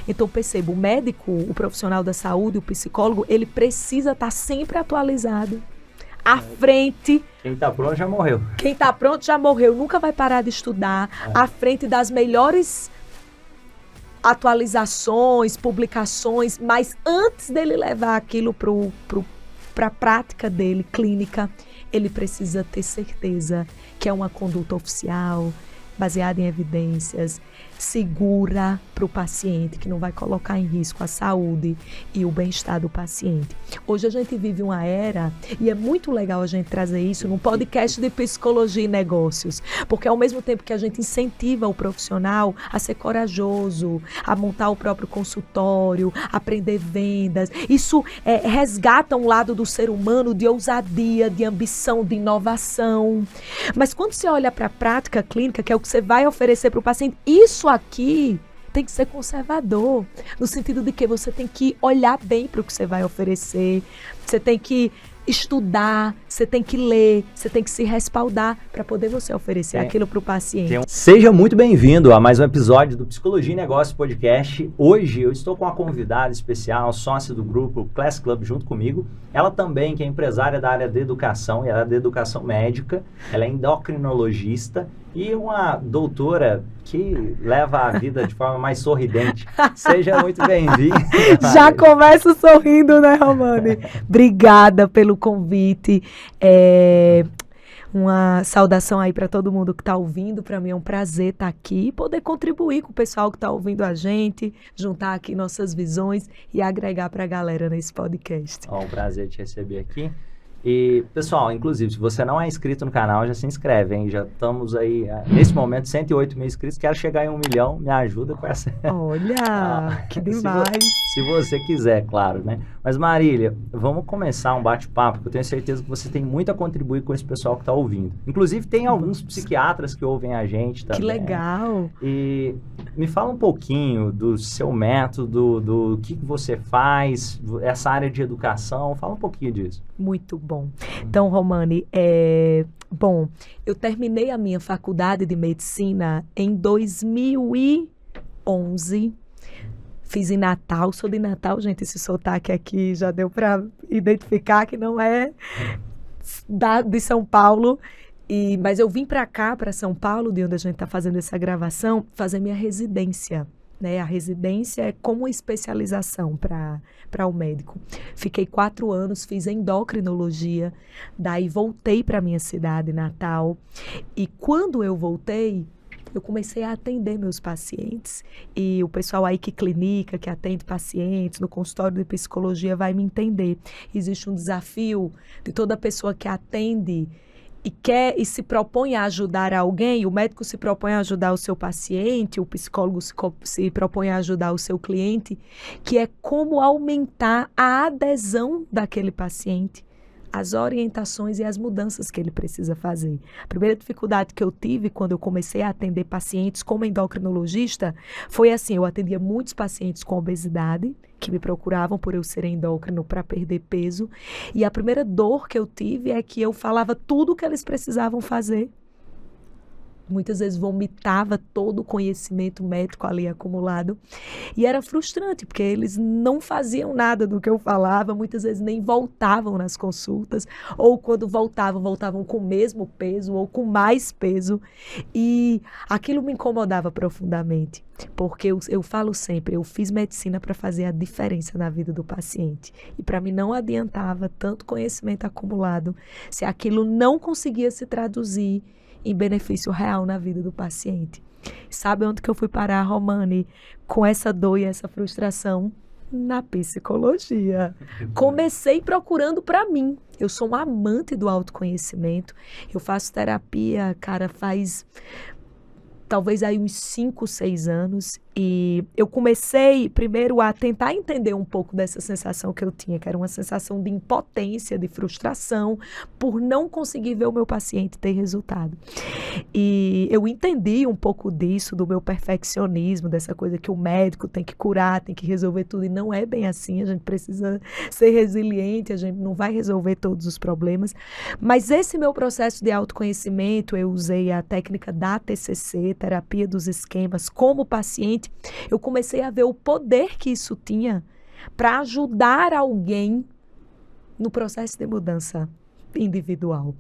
Então, perceba, o médico, o profissional da saúde, o psicólogo, ele precisa estar sempre atualizado. À frente. Quem está pronto já morreu. Quem está pronto já morreu, nunca vai parar de estudar. À frente das melhores atualizações, publicações, mas antes dele levar aquilo para a prática dele, clínica, ele precisa ter certeza que é uma conduta oficial, baseada em evidências, segura para o paciente, que não vai colocar em risco a saúde e o bem-estar do paciente. Hoje a gente vive uma era, e é muito legal a gente trazer isso num podcast de psicologia e negócios, porque ao mesmo tempo que a gente incentiva o profissional a ser corajoso, a montar o próprio consultório, aprender vendas, isso resgata um lado do ser humano de ousadia, de ambição, de inovação. Mas quando você olha para a prática clínica, que é o que você vai oferecer para o paciente, isso aqui tem que ser conservador, no sentido de que você tem que olhar bem para o que você vai oferecer, você tem que estudar, você tem que ler, você tem que se respaldar para poder você oferecer aquilo para o paciente. Seja muito bem-vindo a mais um episódio do Psicologia e Negócios Podcast. Hoje eu estou com uma convidada especial, sócia do grupo Class Club junto comigo. Ela também, que é empresária da área de educação, e ela é da educação médica, ela é endocrinologista e uma doutora que leva a vida de forma mais sorridente. Seja muito bem-vinda. Já começo sorrindo, né, Romani? Obrigada pelo convite. Uma saudação aí para todo mundo que está ouvindo. Para mim é um prazer estar aqui e poder contribuir com o pessoal que está ouvindo a gente, juntar aqui nossas visões e agregar para a galera nesse podcast. Um prazer te receber aqui. E, pessoal, inclusive, se você não é inscrito no canal, já se inscreve, hein? Já estamos aí, nesse momento, 108 mil inscritos. Quero chegar em 1 milhão, me ajuda com essa... Olha, que demais! Se você quiser, claro, né? Mas, Marília, vamos começar um bate-papo, porque eu tenho certeza que você tem muito a contribuir com esse pessoal que está ouvindo. Inclusive, tem alguns psiquiatras que ouvem a gente também. Que legal! E me fala um pouquinho do seu método, do que você faz, essa área de educação. Fala um pouquinho disso. Muito bom. Então, Romani, eu terminei a minha faculdade de medicina em 2011. Fiz em Natal, sou de Natal, gente, esse sotaque aqui já deu para identificar que não é de São Paulo. Mas eu vim para cá, para São Paulo, de onde a gente está fazendo essa gravação, fazer minha residência. Né? A residência é como especialização para o médico. Fiquei 4 anos, fiz endocrinologia, daí voltei para minha cidade natal. E quando eu voltei, eu comecei a atender meus pacientes. E o pessoal aí que clinica, que atende pacientes no consultório de psicologia vai me entender. Existe um desafio de toda pessoa que atende e quer e se propõe a ajudar alguém, o médico se propõe a ajudar o seu paciente, o psicólogo se propõe a ajudar o seu cliente, que é como aumentar a adesão daquele paciente, as orientações e as mudanças que ele precisa fazer. A primeira dificuldade que eu tive quando eu comecei a atender pacientes como endocrinologista foi assim, eu atendia muitos pacientes com obesidade, que me procuravam por eu ser endócrino para perder peso, e a primeira dor que eu tive é que eu falava tudo o que eles precisavam fazer. Muitas vezes vomitava todo o conhecimento médico ali acumulado. E era frustrante, porque eles não faziam nada do que eu falava, muitas vezes nem voltavam nas consultas, ou quando voltavam com o mesmo peso ou com mais peso. E aquilo me incomodava profundamente, porque eu falo sempre, eu fiz medicina para fazer a diferença na vida do paciente. E para mim não adiantava tanto conhecimento acumulado se aquilo não conseguia se traduzir em benefício real na vida do paciente. Sabe onde que eu fui parar, Romani, com essa dor e essa frustração? Na psicologia. Comecei procurando para mim. Eu sou uma amante do autoconhecimento. Eu faço terapia, cara, faz talvez aí uns 5, 6 anos, e eu comecei primeiro a tentar entender um pouco dessa sensação que eu tinha, que era uma sensação de impotência, de frustração, por não conseguir ver o meu paciente ter resultado. E eu entendi um pouco disso, do meu perfeccionismo, dessa coisa que o médico tem que curar, tem que resolver tudo, e não é bem assim, a gente precisa ser resiliente, a gente não vai resolver todos os problemas, mas esse meu processo de autoconhecimento, eu usei a técnica da TCC, terapia dos esquemas como paciente, eu comecei a ver o poder que isso tinha para ajudar alguém no processo de mudança individual.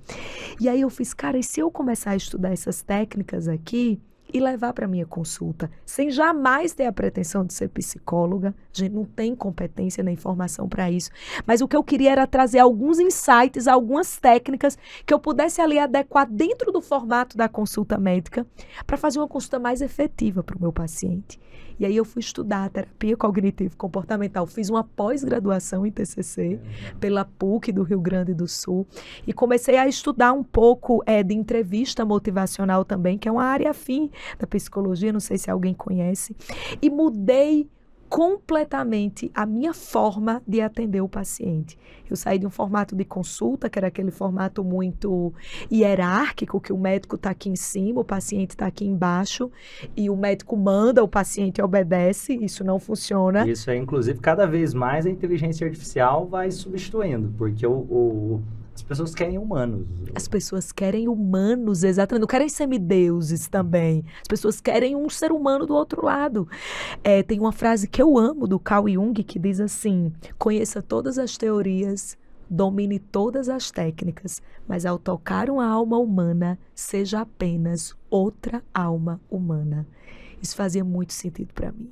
E aí eu fiz, cara, e se eu começar a estudar essas técnicas aqui e levar para minha consulta, sem jamais ter a pretensão de ser psicóloga, a gente não tem competência nem formação para isso, mas o que eu queria era trazer alguns insights, algumas técnicas que eu pudesse ali adequar dentro do formato da consulta médica para fazer uma consulta mais efetiva para o meu paciente. E aí eu fui estudar terapia cognitivo-comportamental, fiz uma pós-graduação em TCC pela PUC do Rio Grande do Sul e comecei a estudar um pouco de entrevista motivacional também, que é uma área afim da psicologia, não sei se alguém conhece, e mudei completamente a minha forma de atender o paciente. Eu saí de um formato de consulta, que era aquele formato muito hierárquico, que o médico está aqui em cima, o paciente está aqui embaixo, e o médico manda, o paciente obedece. Isso não funciona. Isso é, inclusive, cada vez mais a inteligência artificial vai substituindo, porque as pessoas querem humanos. As pessoas querem humanos, exatamente. Não querem semideuses também. As pessoas querem um ser humano do outro lado. Tem uma frase que eu amo, do Carl Jung, que diz assim: conheça todas as teorias, domine todas as técnicas, mas ao tocar uma alma humana, seja apenas outra alma humana. Isso fazia muito sentido para mim.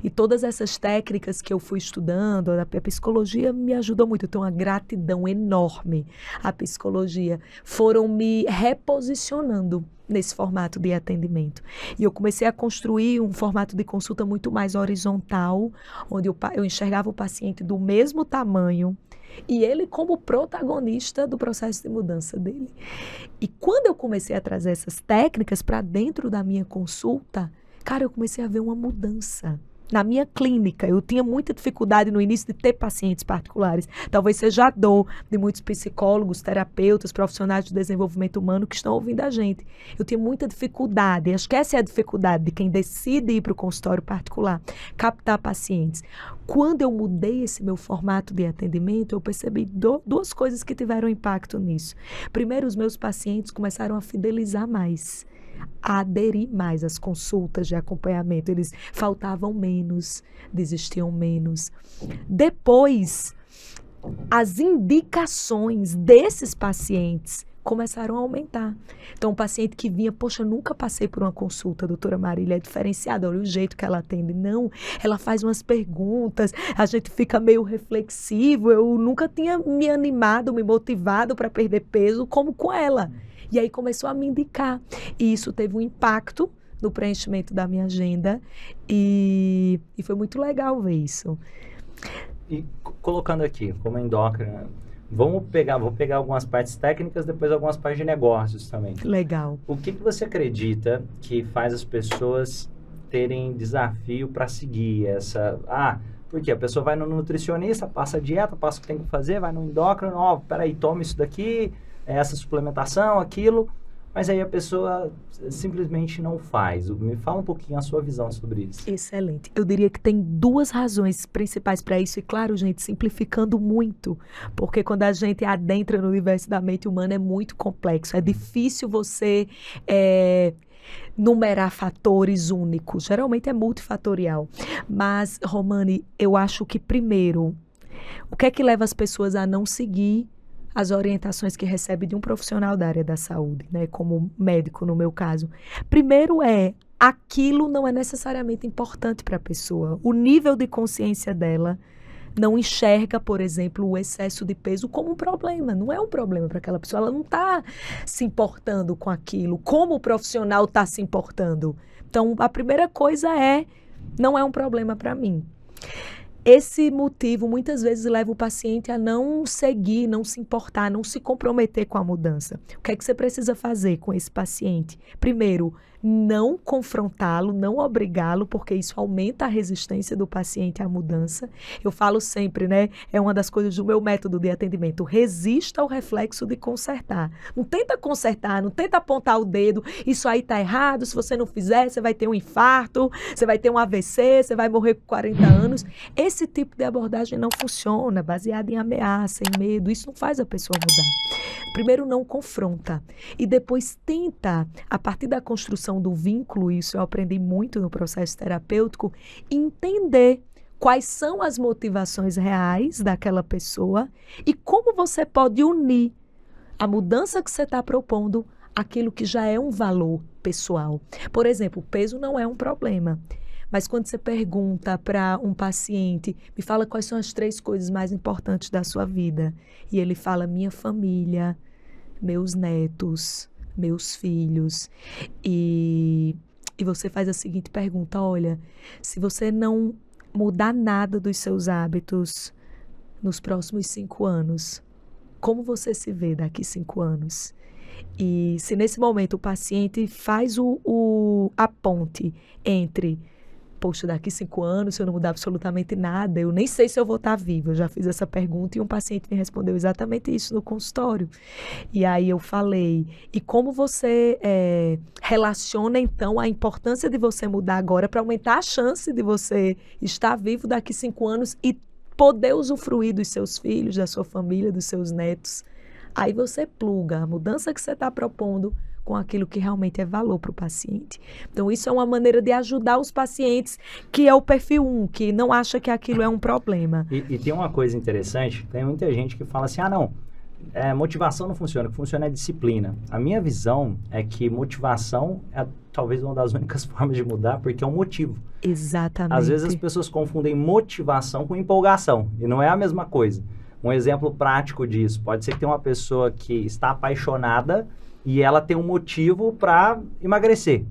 E todas essas técnicas que eu fui estudando, a psicologia me ajudou muito. Eu tenho uma gratidão enorme à psicologia. Foram me reposicionando nesse formato de atendimento. E eu comecei a construir um formato de consulta muito mais horizontal, onde eu enxergava o paciente do mesmo tamanho e ele como protagonista do processo de mudança dele. E quando eu comecei a trazer essas técnicas para dentro da minha consulta, cara, eu comecei a ver uma mudança. Na minha clínica, eu tinha muita dificuldade no início de ter pacientes particulares. Talvez seja a dor de muitos psicólogos, terapeutas, profissionais de desenvolvimento humano que estão ouvindo a gente. Eu tinha muita dificuldade, acho que essa é a dificuldade de quem decide ir para o consultório particular, captar pacientes. Quando eu mudei esse meu formato de atendimento, eu percebi duas coisas que tiveram impacto nisso. Primeiro, os meus pacientes começaram a fidelizar mais, a aderir mais às consultas de acompanhamento. Eles faltavam menos, desistiam menos. Depois, as indicações desses pacientes começaram a aumentar. Então, um paciente que vinha, poxa, nunca passei por uma consulta, doutora Marília, é diferenciada, olha o jeito que ela atende. Não, ela faz umas perguntas, a gente fica meio reflexivo, eu nunca tinha me animado, me motivado para perder peso como com ela. E aí começou a me indicar. E isso teve um impacto no preenchimento da minha agenda. E foi muito legal ver isso. E colocando aqui, como endócrina, vou pegar algumas partes técnicas, depois algumas partes de negócios também. Legal. O que você acredita que faz as pessoas terem desafio para seguir essa... porque a pessoa vai no nutricionista, passa a dieta, passa o que tem que fazer, vai no endócrino, peraí, toma isso daqui, essa suplementação, aquilo, mas aí a pessoa simplesmente não faz. Me fala um pouquinho a sua visão sobre isso. Excelente. Eu diria que tem duas razões principais para isso, e claro, gente, simplificando muito, porque quando a gente adentra no universo da mente humana é muito complexo, é difícil você numerar fatores únicos, geralmente é multifatorial. Mas, Romani, eu acho que primeiro, o que é que leva as pessoas a não seguir as orientações que recebe de um profissional da área da saúde, né, como médico no meu caso? Primeiro aquilo não é necessariamente importante para a pessoa. O nível de consciência dela não enxerga, por exemplo, o excesso de peso como um problema. Não é um problema para aquela pessoa. Ela não está se importando com aquilo, como o profissional está se importando. Então, a primeira coisa não é um problema para mim. Esse motivo muitas vezes leva o paciente a não seguir, não se importar, não se comprometer com a mudança. O que é que você precisa fazer com esse paciente? Primeiro, não confrontá-lo, não obrigá-lo, porque isso aumenta a resistência do paciente à mudança. Eu falo sempre, né? É uma das coisas do meu método de atendimento. Resista ao reflexo de consertar. Não tenta consertar, não tenta apontar o dedo. Isso aí tá errado, se você não fizer, você vai ter um infarto, você vai ter um AVC, você vai morrer com 40 anos. Esse esse tipo de abordagem não funciona, baseada em ameaça, em medo, isso não faz a pessoa mudar. Primeiro não confronta e depois tenta, a partir da construção do vínculo, isso eu aprendi muito no processo terapêutico, entender quais são as motivações reais daquela pessoa e como você pode unir a mudança que você está propondo àquilo que já é um valor pessoal. Por exemplo, o peso não é um problema. Mas quando você pergunta para um paciente, me fala quais são as 3 coisas mais importantes da sua vida. E ele fala, minha família, meus netos, meus filhos. E você faz a seguinte pergunta, olha, se você não mudar nada dos seus hábitos nos próximos 5 anos, como você se vê daqui 5 anos? E se nesse momento o paciente faz a ponte entre, poxa, daqui 5 anos, se eu não mudar absolutamente nada, eu nem sei se eu vou estar viva. Eu já fiz essa pergunta e um paciente me respondeu exatamente isso no consultório. E aí eu falei, e como você relaciona então a importância de você mudar agora para aumentar a chance de você estar vivo daqui 5 anos e poder usufruir dos seus filhos, da sua família, dos seus netos. Aí você pluga a mudança que você está propondo com aquilo que realmente é valor para o paciente. Então, isso é uma maneira de ajudar os pacientes, que é o perfil 1, que não acha que aquilo é um problema. E tem uma coisa interessante, tem muita gente que fala assim, motivação não funciona, o que funciona é disciplina. A minha visão é que motivação é talvez uma das únicas formas de mudar, porque é um motivo. Exatamente. Às vezes as pessoas confundem motivação com empolgação, e não é a mesma coisa. Um exemplo prático disso, pode ser que tenha uma pessoa que está apaixonada e ela tem um motivo para emagrecer.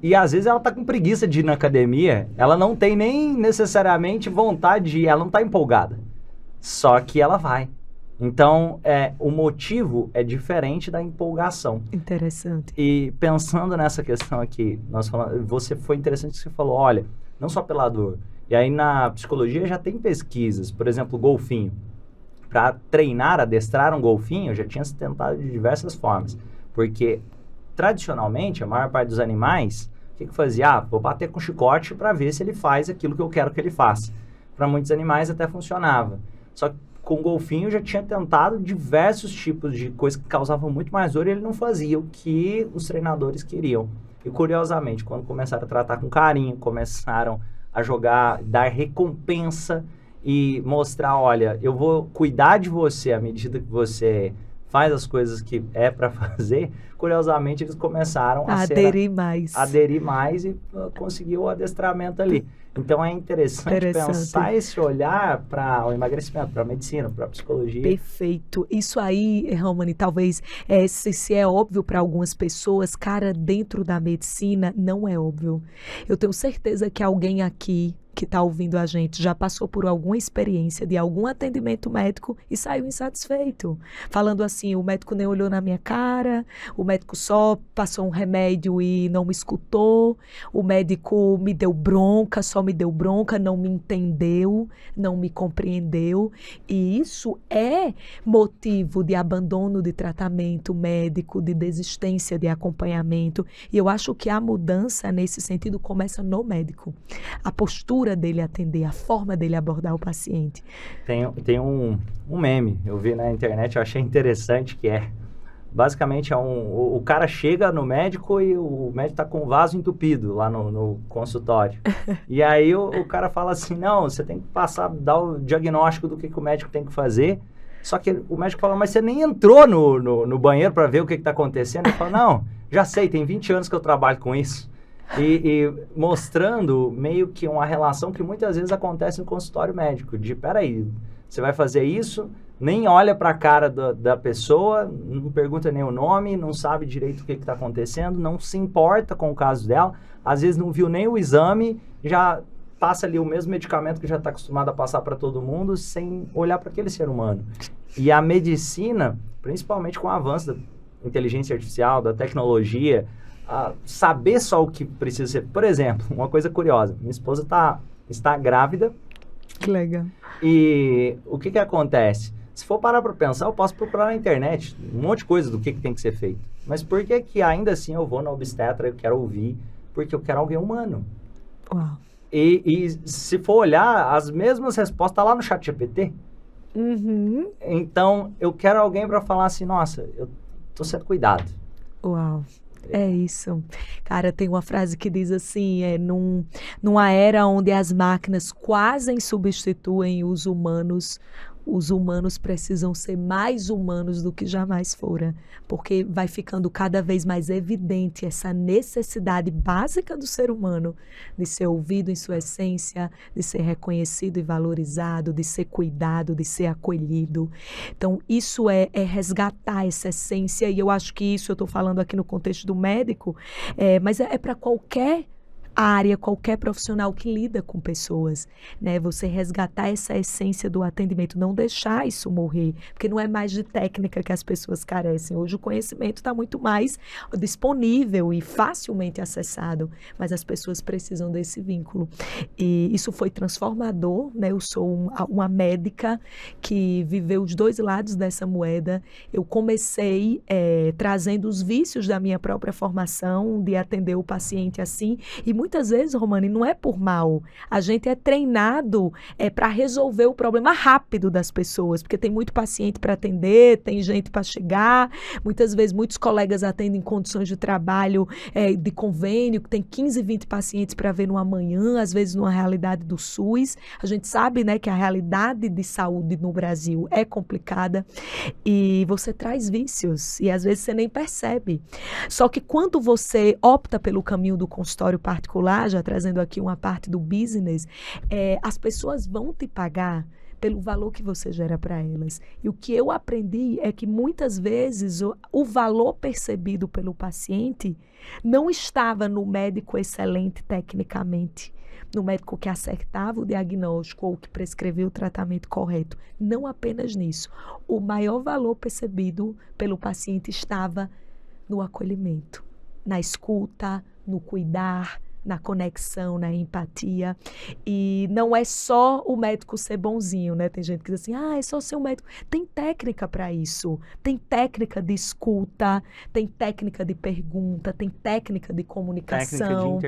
E às vezes ela está com preguiça de ir na academia, ela não tem nem necessariamente vontade de ir, ela não está empolgada. Só que ela vai. Então, o motivo é diferente da empolgação. Interessante. E pensando nessa questão aqui, foi interessante que você falou, olha, não só pela dor. E aí na psicologia já tem pesquisas, por exemplo, o golfinho. Para treinar, adestrar um golfinho, já tinha se tentado de diversas formas. Porque, tradicionalmente, a maior parte dos animais, o que fazia? Vou bater com chicote para ver se ele faz aquilo que eu quero que ele faça. Para muitos animais até funcionava. Só que com o golfinho já tinha tentado diversos tipos de coisas que causavam muito mais dor e ele não fazia o que os treinadores queriam. E, curiosamente, quando começaram a tratar com carinho, começaram a jogar, dar recompensa e mostrar, olha, eu vou cuidar de você à medida que você faz as coisas que é para fazer, curiosamente eles começaram a aderir mais e conseguiu o adestramento ali. Então é interessante pensar esse olhar para o emagrecimento, para a medicina, para a psicologia. Perfeito. Isso aí, Romani, talvez se é óbvio para algumas pessoas, cara, dentro da medicina não é óbvio. Eu tenho certeza que alguém aqui que está ouvindo a gente já passou por alguma experiência de algum atendimento médico e saiu insatisfeito. Falando assim, o médico nem olhou na minha cara, o médico só passou um remédio e não me escutou, o médico me deu bronca, só me deu bronca, não me entendeu, não me compreendeu. E isso é motivo de abandono de tratamento médico, de desistência de acompanhamento. E eu acho que a mudança nesse sentido começa no médico. A postura dele atender, a forma dele abordar o paciente. Tem um meme, eu vi na internet, eu achei interessante, que basicamente o cara chega no médico e o médico tá com o vaso entupido lá no consultório. E aí o cara fala assim, não, você tem que dar o diagnóstico do que o médico tem que fazer. Só que o médico fala, mas você nem entrou no banheiro para ver o que tá acontecendo? Ele fala, não, já sei, tem 20 anos que eu trabalho com isso. E mostrando meio que uma relação que muitas vezes acontece no consultório médico, de, peraí, você vai fazer isso, nem olha para a cara da pessoa, não pergunta nem o nome, não sabe direito o que está acontecendo, não se importa com o caso dela, às vezes não viu nem o exame, já passa ali o mesmo medicamento que já está acostumado a passar para todo mundo, sem olhar para aquele ser humano. E a medicina, principalmente com o avanço da inteligência artificial, da tecnologia, saber só o que precisa ser. Por exemplo, uma coisa curiosa, minha esposa está grávida. Que legal. E o que acontece? Se for parar para pensar, eu posso procurar na internet um monte de coisa do que tem que ser feito. Mas por que ainda assim eu vou na obstetra, eu quero ouvir? Porque eu quero alguém humano. Uau. E se for olhar, as mesmas respostas tá lá no ChatGPT. Uhum. Então, eu quero alguém para falar assim, nossa, eu tô sendo cuidado. Uau. É isso. Cara, tem uma frase que diz assim, numa era onde as máquinas quase substituem os humanos precisam ser mais humanos do que jamais foram, porque vai ficando cada vez mais evidente essa necessidade básica do ser humano de ser ouvido em sua essência, de ser reconhecido e valorizado, de ser cuidado, de ser acolhido. Então, isso é resgatar essa essência, e eu acho que isso eu estou falando aqui no contexto do médico, mas é para qualquer área, qualquer profissional que lida com pessoas, né? Você resgatar essa essência do atendimento, não deixar isso morrer, porque não é mais de técnica que as pessoas carecem. Hoje o conhecimento está muito mais disponível e facilmente acessado, mas as pessoas precisam desse vínculo. E isso foi transformador, né? Eu sou uma médica que viveu os dois lados dessa moeda. Eu comecei trazendo os vícios da minha própria formação, de atender o paciente assim, e muitas vezes, Romani, não é por mal. A gente é treinado para resolver o problema rápido das pessoas, porque tem muito paciente para atender, tem gente para chegar. Muitas vezes, muitos colegas atendem em condições de trabalho de convênio, que tem 15, 20 pacientes para ver no amanhã, às vezes numa realidade do SUS. A gente sabe, né, que a realidade de saúde no Brasil é complicada e você traz vícios e às vezes você nem percebe. Só que quando você opta pelo caminho do consultório particular, já trazendo aqui uma parte do business, as pessoas vão te pagar pelo valor que você gera para elas. E o que eu aprendi é que muitas vezes o valor percebido pelo paciente não estava no médico excelente tecnicamente, no médico que acertava o diagnóstico ou que prescrevia o tratamento correto. Não apenas nisso. O maior valor percebido pelo paciente estava no acolhimento, na escuta, no cuidar, na conexão, na empatia. E não é só o médico ser bonzinho, né? Tem gente que diz assim, é só ser um médico. Tem técnica para isso. Tem técnica de escuta, tem técnica de pergunta, tem técnica de comunicação.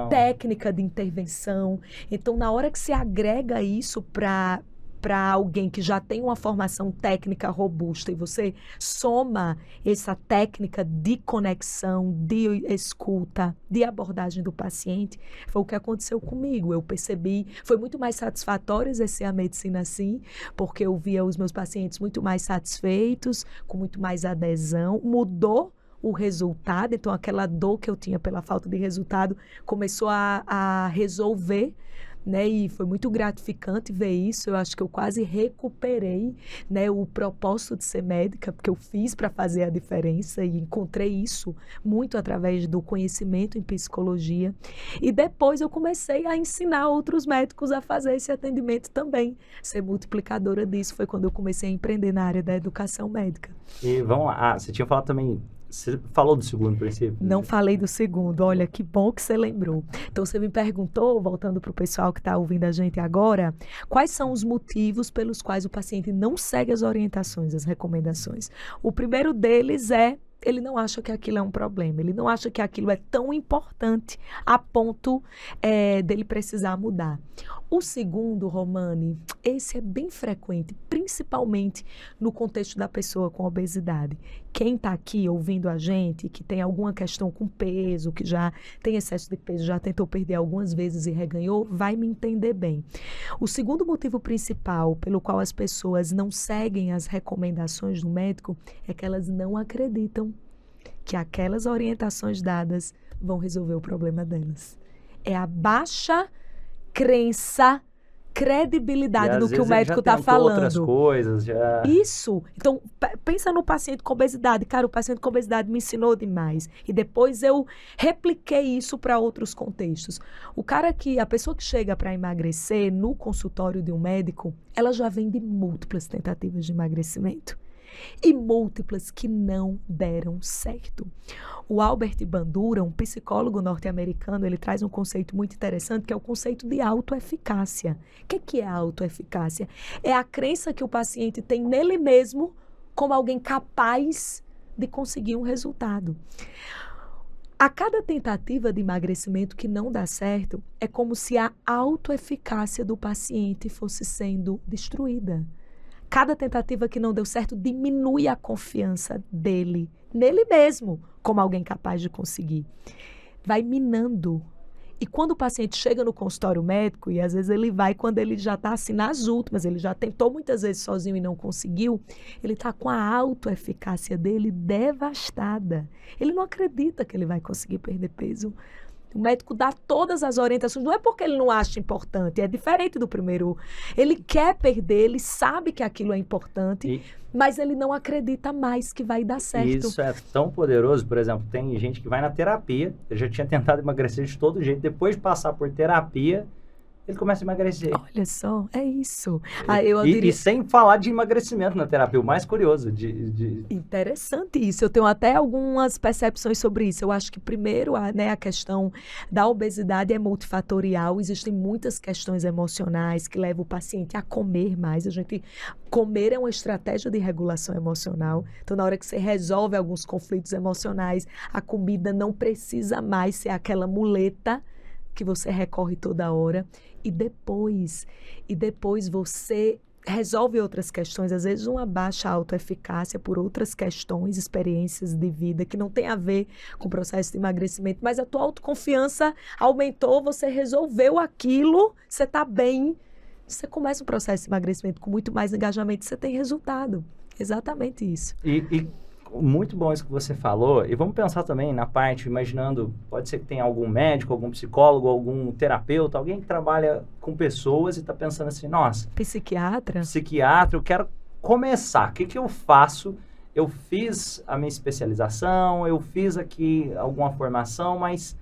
Técnica de intervenção. Então, na hora que se agrega isso para alguém que já tem uma formação técnica robusta e você soma essa técnica de conexão, de escuta, de abordagem do paciente, foi o que aconteceu comigo. Eu percebi, foi muito mais satisfatório exercer a medicina assim, porque eu via os meus pacientes muito mais satisfeitos, com muito mais adesão, mudou o resultado, então aquela dor que eu tinha pela falta de resultado começou a resolver, né? E foi muito gratificante ver isso. Eu acho que eu quase recuperei, né, o propósito de ser médica, porque eu fiz para fazer a diferença e encontrei isso muito através do conhecimento em psicologia. E depois eu comecei a ensinar outros médicos a fazer esse atendimento também. Ser multiplicadora disso foi quando eu comecei a empreender na área da educação médica. E vamos lá, você tinha falado também. Você falou do segundo princípio? Não falei do segundo. Olha, que bom que você lembrou. Então, você me perguntou, voltando para o pessoal que está ouvindo a gente agora, quais são os motivos pelos quais o paciente não segue as orientações, as recomendações. O primeiro deles ele não acha que aquilo é um problema, ele não acha que aquilo é tão importante a ponto dele precisar mudar. O segundo, Romani, esse é bem frequente, principalmente no contexto da pessoa com obesidade. Quem está aqui ouvindo a gente, que tem alguma questão com peso, que já tem excesso de peso, já tentou perder algumas vezes e reganhou, vai me entender bem. O segundo motivo principal pelo qual as pessoas não seguem as recomendações do médico é que elas não acreditam que aquelas orientações dadas vão resolver o problema delas. É a baixa crença, credibilidade no que o médico está falando. Outras coisas, já... Isso. Então, pensa no paciente com obesidade. Cara, o paciente com obesidade me ensinou demais. E depois eu repliquei isso para outros contextos. A pessoa que chega para emagrecer no consultório de um médico, ela já vem de múltiplas tentativas de emagrecimento. E múltiplas que não deram certo. O Albert Bandura, um psicólogo norte-americano, ele traz um conceito muito interessante, que é o conceito de autoeficácia. O que é a autoeficácia? É a crença que o paciente tem nele mesmo como alguém capaz de conseguir um resultado. A cada tentativa de emagrecimento que não dá certo, é como se a autoeficácia do paciente fosse sendo destruída. Cada tentativa que não deu certo diminui a confiança dele, nele mesmo, como alguém capaz de conseguir. Vai minando. E quando o paciente chega no consultório médico, e às vezes ele vai quando ele já está assim nas últimas, ele já tentou muitas vezes sozinho e não conseguiu, ele está com a autoeficácia dele devastada. Ele não acredita que ele vai conseguir perder peso. O médico dá todas as orientações, não é porque ele não acha importante, é diferente do primeiro. Ele quer perder, ele sabe que aquilo é importante, mas ele não acredita mais que vai dar certo. Isso é tão poderoso, por exemplo, tem gente que vai na terapia, eu já tinha tentado emagrecer de todo jeito, depois de passar por terapia, ele começa a emagrecer. Olha só, é isso. E sem falar de emagrecimento na terapia, o mais curioso. Interessante isso. Eu tenho até algumas percepções sobre isso. Eu acho que, primeiro, a questão da obesidade é multifatorial. Existem muitas questões emocionais que levam o paciente a comer mais. Comer é uma estratégia de regulação emocional. Então, na hora que você resolve alguns conflitos emocionais, a comida não precisa mais ser aquela muleta que você recorre toda hora, e depois você resolve outras questões, às vezes uma baixa autoeficácia por outras questões, experiências de vida que não tem a ver com o processo de emagrecimento, mas a tua autoconfiança aumentou, você resolveu aquilo, você está bem, você começa um processo de emagrecimento com muito mais engajamento, você tem resultado. Exatamente isso. E muito bom isso que você falou, e vamos pensar também na parte, imaginando, pode ser que tenha algum médico, algum psicólogo, algum terapeuta, alguém que trabalha com pessoas e está pensando assim, nossa... Psiquiatra, eu quero começar, o que eu faço? Eu fiz a minha especialização, eu fiz aqui alguma formação, mas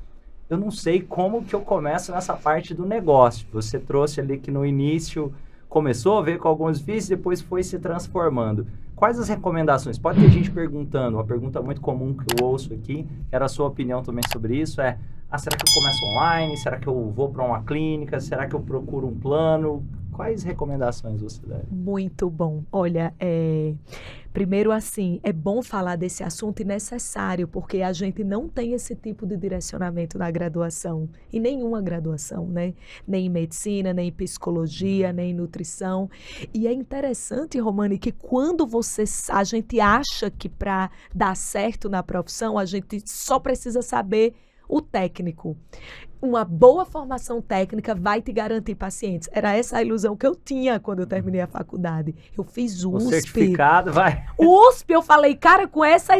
eu não sei como que eu começo nessa parte do negócio. Você trouxe ali que no início começou a ver com alguns vícios, depois foi se transformando. Quais as recomendações? Pode ter gente perguntando, uma pergunta muito comum que eu ouço aqui, era a sua opinião também sobre isso, será que eu começo online? Será que eu vou para uma clínica? Será que eu procuro um plano? Quais recomendações você dá? Muito bom. Olha, primeiro assim, é bom falar desse assunto e necessário, porque a gente não tem esse tipo de direcionamento na graduação, em nenhuma graduação, né? Nem em medicina, nem em psicologia, nem em nutrição. E é interessante, Romani, que quando a gente acha que para dar certo na profissão, a gente só precisa saber o técnico. Uma boa formação técnica vai te garantir pacientes. Era essa a ilusão que eu tinha quando eu terminei a faculdade. Eu fiz USP. O certificado, vai. USP, eu falei, cara, com essa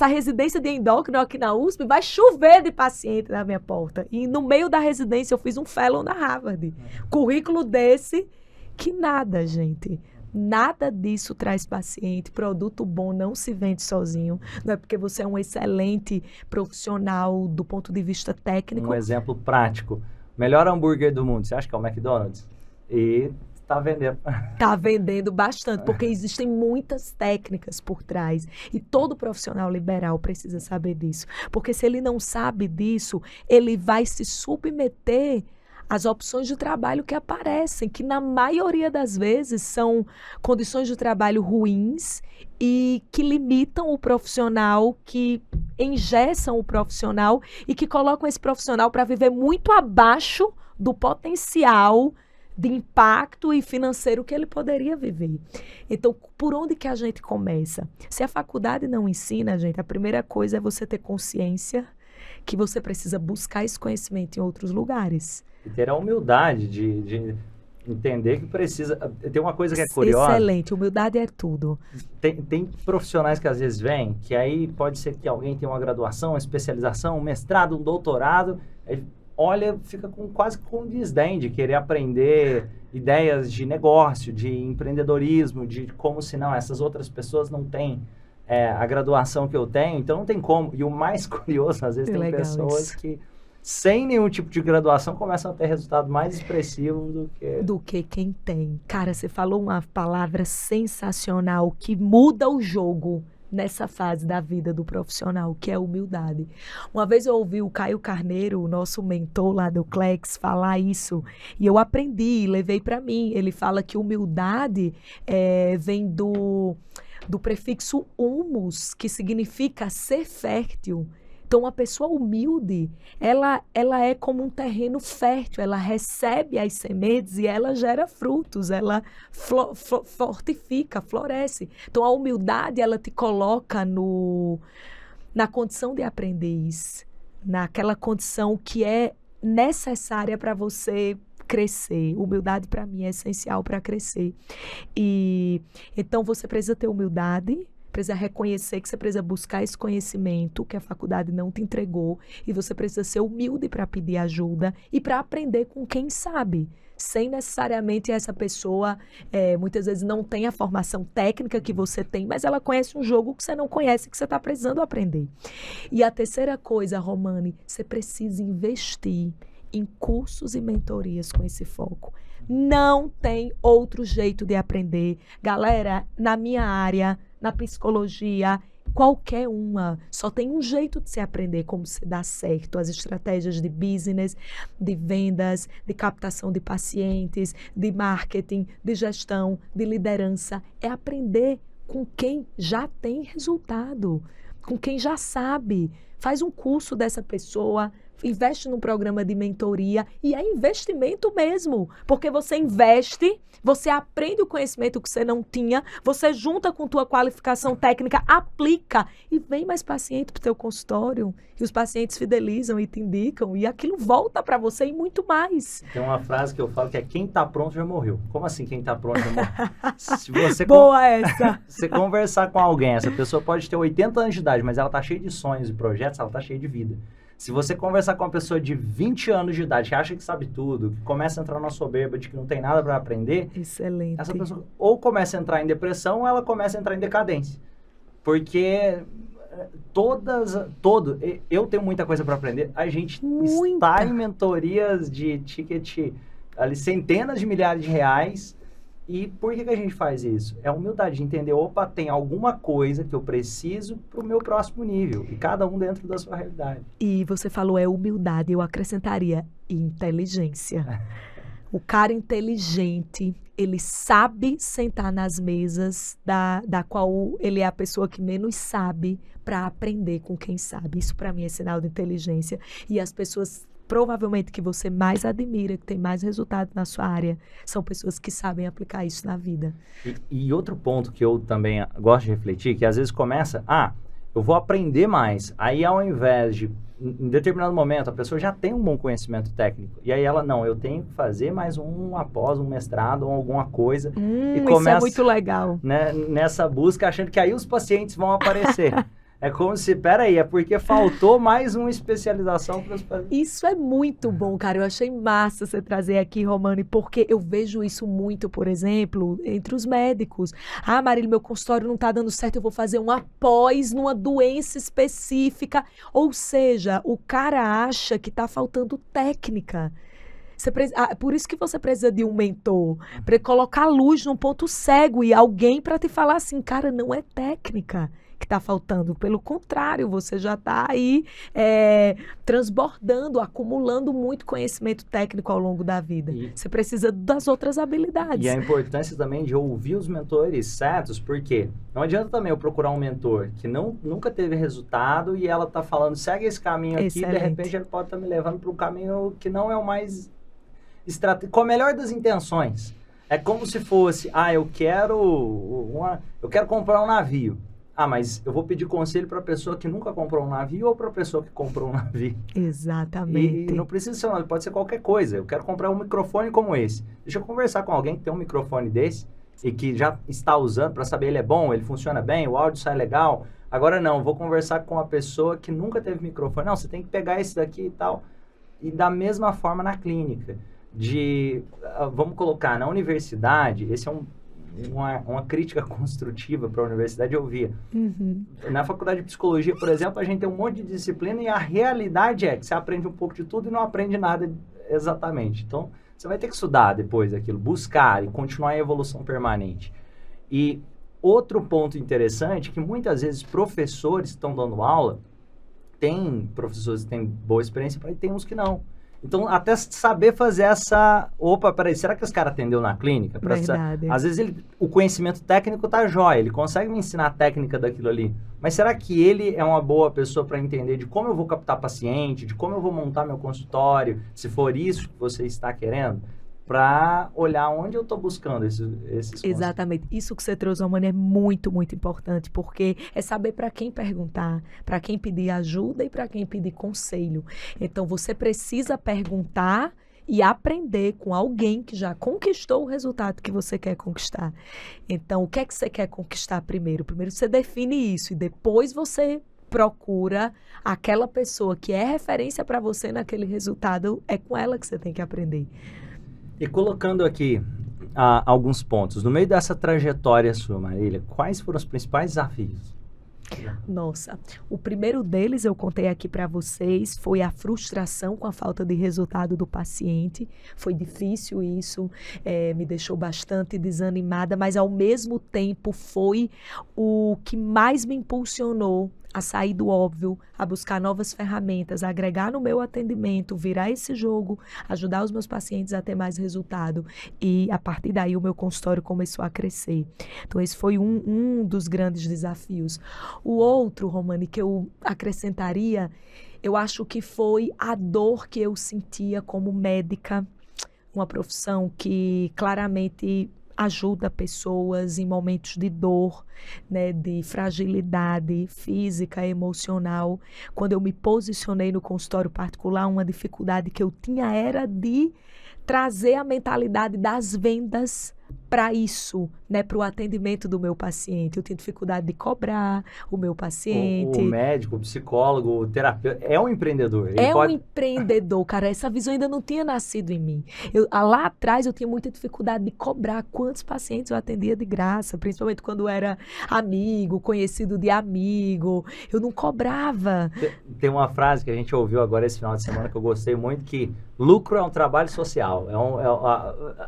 residência de endócrino aqui na USP, vai chover de paciente na minha porta. E no meio da residência eu fiz um fellow na Harvard. Currículo desse, que nada, gente. Nada disso traz paciente. Produto bom não se vende sozinho. Não é porque você é um excelente profissional do ponto de vista técnico. Um exemplo prático. Melhor hambúrguer do mundo. Você acha que é o McDonald's? E está vendendo. Está vendendo bastante, porque existem muitas técnicas por trás. E todo profissional liberal precisa saber disso. Porque se ele não sabe disso, ele vai se submeter as opções de trabalho que aparecem, que na maioria das vezes são condições de trabalho ruins e que limitam o profissional, que engessam o profissional e que colocam esse profissional para viver muito abaixo do potencial de impacto e financeiro que ele poderia viver. Então, por onde que a gente começa? Se a faculdade não ensina, gente, a primeira coisa é você ter consciência que você precisa buscar esse conhecimento em outros lugares. E ter a humildade de entender que precisa... Tem uma coisa que é curiosa. Excelente, humildade é tudo. Tem profissionais que às vezes vêm, que aí pode ser que alguém tenha uma graduação, uma especialização, um mestrado, um doutorado, aí olha, fica quase com desdém de querer aprender ideias de negócio, de empreendedorismo, de como se não, essas outras pessoas não têm a graduação que eu tenho, então não tem como. E o mais curioso, às vezes tem pessoas que sem nenhum tipo de graduação começam a ter resultado mais expressivo do que quem tem. Cara, você falou uma palavra sensacional que muda o jogo nessa fase da vida do profissional, que é a humildade. Uma vez eu ouvi o Caio Carneiro, o nosso mentor lá do Clex, falar isso, e eu aprendi, levei para mim. Ele fala que humildade vem do prefixo humus, que significa ser fértil. Então, Então, uma pessoa humilde, ela é como um terreno fértil, ela recebe as sementes e ela gera frutos, ela fortifica, floresce. Então, a humildade, ela te coloca na condição de aprendiz, naquela condição que é necessária para você crescer. Humildade, para mim, é essencial para crescer. E então, você precisa ter humildade, precisa reconhecer que você precisa buscar esse conhecimento que a faculdade não te entregou e você precisa ser humilde para pedir ajuda e para aprender com quem sabe, sem necessariamente essa pessoa, muitas vezes não tem a formação técnica que você tem, mas ela conhece um jogo que você não conhece, que você está precisando aprender. E a terceira coisa, Romane, você precisa investir em cursos e mentorias com esse foco. Não tem outro jeito de aprender. Galera, na minha área, na psicologia, qualquer uma, só tem um jeito de se aprender como se dá certo. As estratégias de business, de vendas, de captação de pacientes, de marketing, de gestão, de liderança. É aprender com quem já tem resultado, com quem já sabe. Faz um curso dessa pessoa, investe num programa de mentoria e é investimento mesmo, porque você investe, você aprende o conhecimento que você não tinha, você junta com tua qualificação técnica, aplica e vem mais paciente para o teu consultório e os pacientes fidelizam e te indicam e aquilo volta para você e muito mais. Tem uma frase que eu falo que é quem tá pronto já morreu. Como assim quem tá pronto já morreu? Se você Boa essa! você conversar com alguém, essa pessoa pode ter 80 anos de idade, mas ela tá cheia de sonhos e projetos, ela tá cheia de vida. Se você conversar com uma pessoa de 20 anos de idade, que acha que sabe tudo, que começa a entrar numa soberba de que não tem nada para aprender, excelente, essa pessoa ou começa a entrar em depressão ou ela começa a entrar em decadência. Porque eu tenho muita coisa para aprender. A gente está em mentorias de ticket, ali, centenas de milhares de reais. E por que a gente faz isso? É a humildade de entender, opa, tem alguma coisa que eu preciso para o meu próximo nível. E cada um dentro da sua realidade. E você falou humildade, eu acrescentaria inteligência. O cara inteligente, ele sabe sentar nas mesas da qual ele é a pessoa que menos sabe para aprender com quem sabe. Isso para mim é sinal de inteligência. E as pessoas provavelmente que você mais admira, que tem mais resultado na sua área, são pessoas que sabem aplicar isso na vida. E outro ponto que eu também gosto de refletir, que às vezes começa, eu vou aprender mais. Aí ao invés de, em determinado momento, a pessoa já tem um bom conhecimento técnico. E aí ela, não, eu tenho que fazer mais um mestrado ou alguma coisa. E começa, isso é muito legal. Né, nessa busca, achando que aí os pacientes vão aparecer. É como se, peraí, é porque faltou mais uma especialização para os pacientes. Isso é muito bom, cara. Eu achei massa você trazer aqui, Romane, porque eu vejo isso muito, por exemplo, entre os médicos. Marília, meu consultório não está dando certo, eu vou fazer um após numa doença específica. Ou seja, o cara acha que está faltando técnica. Por isso que você precisa de um mentor, para colocar luz num ponto cego e alguém para te falar assim, cara, não é técnica que está faltando, pelo contrário, você já está aí transbordando, acumulando muito conhecimento técnico ao longo da vida. Você precisa das outras habilidades. E a importância também de ouvir os mentores certos, porque não adianta também eu procurar um mentor que nunca teve resultado e ela está falando, segue esse caminho aqui, e de repente ele pode estar me levando para um caminho que não é o mais com a melhor das intenções. É como se fosse, eu quero comprar um navio. Mas eu vou pedir conselho para a pessoa que nunca comprou um navio ou para a pessoa que comprou um navio? Exatamente. E não precisa ser um navio, pode ser qualquer coisa. Eu quero comprar um microfone como esse. Deixa eu conversar com alguém que tem um microfone desse e que já está usando para saber ele é bom, ele funciona bem, o áudio sai legal. Agora não, vou conversar com uma pessoa que nunca teve microfone. Não, você tem que pegar esse daqui e tal. E da mesma forma na clínica. Vamos colocar, na universidade, esse é uma crítica construtiva para a universidade, eu via. Na faculdade de psicologia, por exemplo, a gente tem um monte de disciplina e a realidade é que você aprende um pouco de tudo e não aprende nada exatamente. Então, você vai ter que estudar depois daquilo, buscar e continuar em evolução permanente. E outro ponto interessante é que muitas vezes professores que estão dando aula, tem professores que têm boa experiência, mas tem uns que não. Então, até saber fazer essa... Opa, peraí, será que esse cara atendeu na clínica? Verdade. Às vezes o conhecimento técnico tá jóia, ele consegue me ensinar a técnica daquilo ali. Mas será que ele é uma boa pessoa para entender de como eu vou captar paciente, de como eu vou montar meu consultório, se for isso que você está querendo? Para olhar onde eu estou buscando esses Exatamente. Isso que você trouxe, Romani, é muito, muito importante, porque é saber para quem perguntar, para quem pedir ajuda e para quem pedir conselho. Então, você precisa perguntar e aprender com alguém que já conquistou o resultado que você quer conquistar. Então, o que é que você quer conquistar primeiro? Primeiro você define isso e depois você procura aquela pessoa que é referência para você naquele resultado, é com ela que você tem que aprender. E colocando aqui alguns pontos, no meio dessa trajetória sua, Marília, quais foram os principais desafios? Nossa, o primeiro deles eu contei aqui para vocês, foi a frustração com a falta de resultado do paciente. Foi difícil isso, me deixou bastante desanimada, mas ao mesmo tempo foi o que mais me impulsionou a sair do óbvio, a buscar novas ferramentas, a agregar no meu atendimento, virar esse jogo, ajudar os meus pacientes a ter mais resultado. E a partir daí o meu consultório começou a crescer. Então esse foi um dos grandes desafios. O outro, Romani, que eu acrescentaria, eu acho que foi a dor que eu sentia como médica, uma profissão que claramente ajuda pessoas em momentos de dor, né, de fragilidade física, emocional. Quando eu me posicionei no consultório particular, uma dificuldade que eu tinha era de trazer a mentalidade das vendas para isso, né, para o atendimento do meu paciente. Eu tinha dificuldade de cobrar o meu paciente. O médico, o psicólogo, o terapeuta, é um empreendedor. Um empreendedor, cara. Essa visão ainda não tinha nascido em mim. Lá atrás eu tinha muita dificuldade de cobrar quantos pacientes eu atendia de graça, principalmente quando era amigo, conhecido de amigo. Eu não cobrava. Tem uma frase que a gente ouviu agora esse final de semana que eu gostei muito, que lucro é um trabalho social.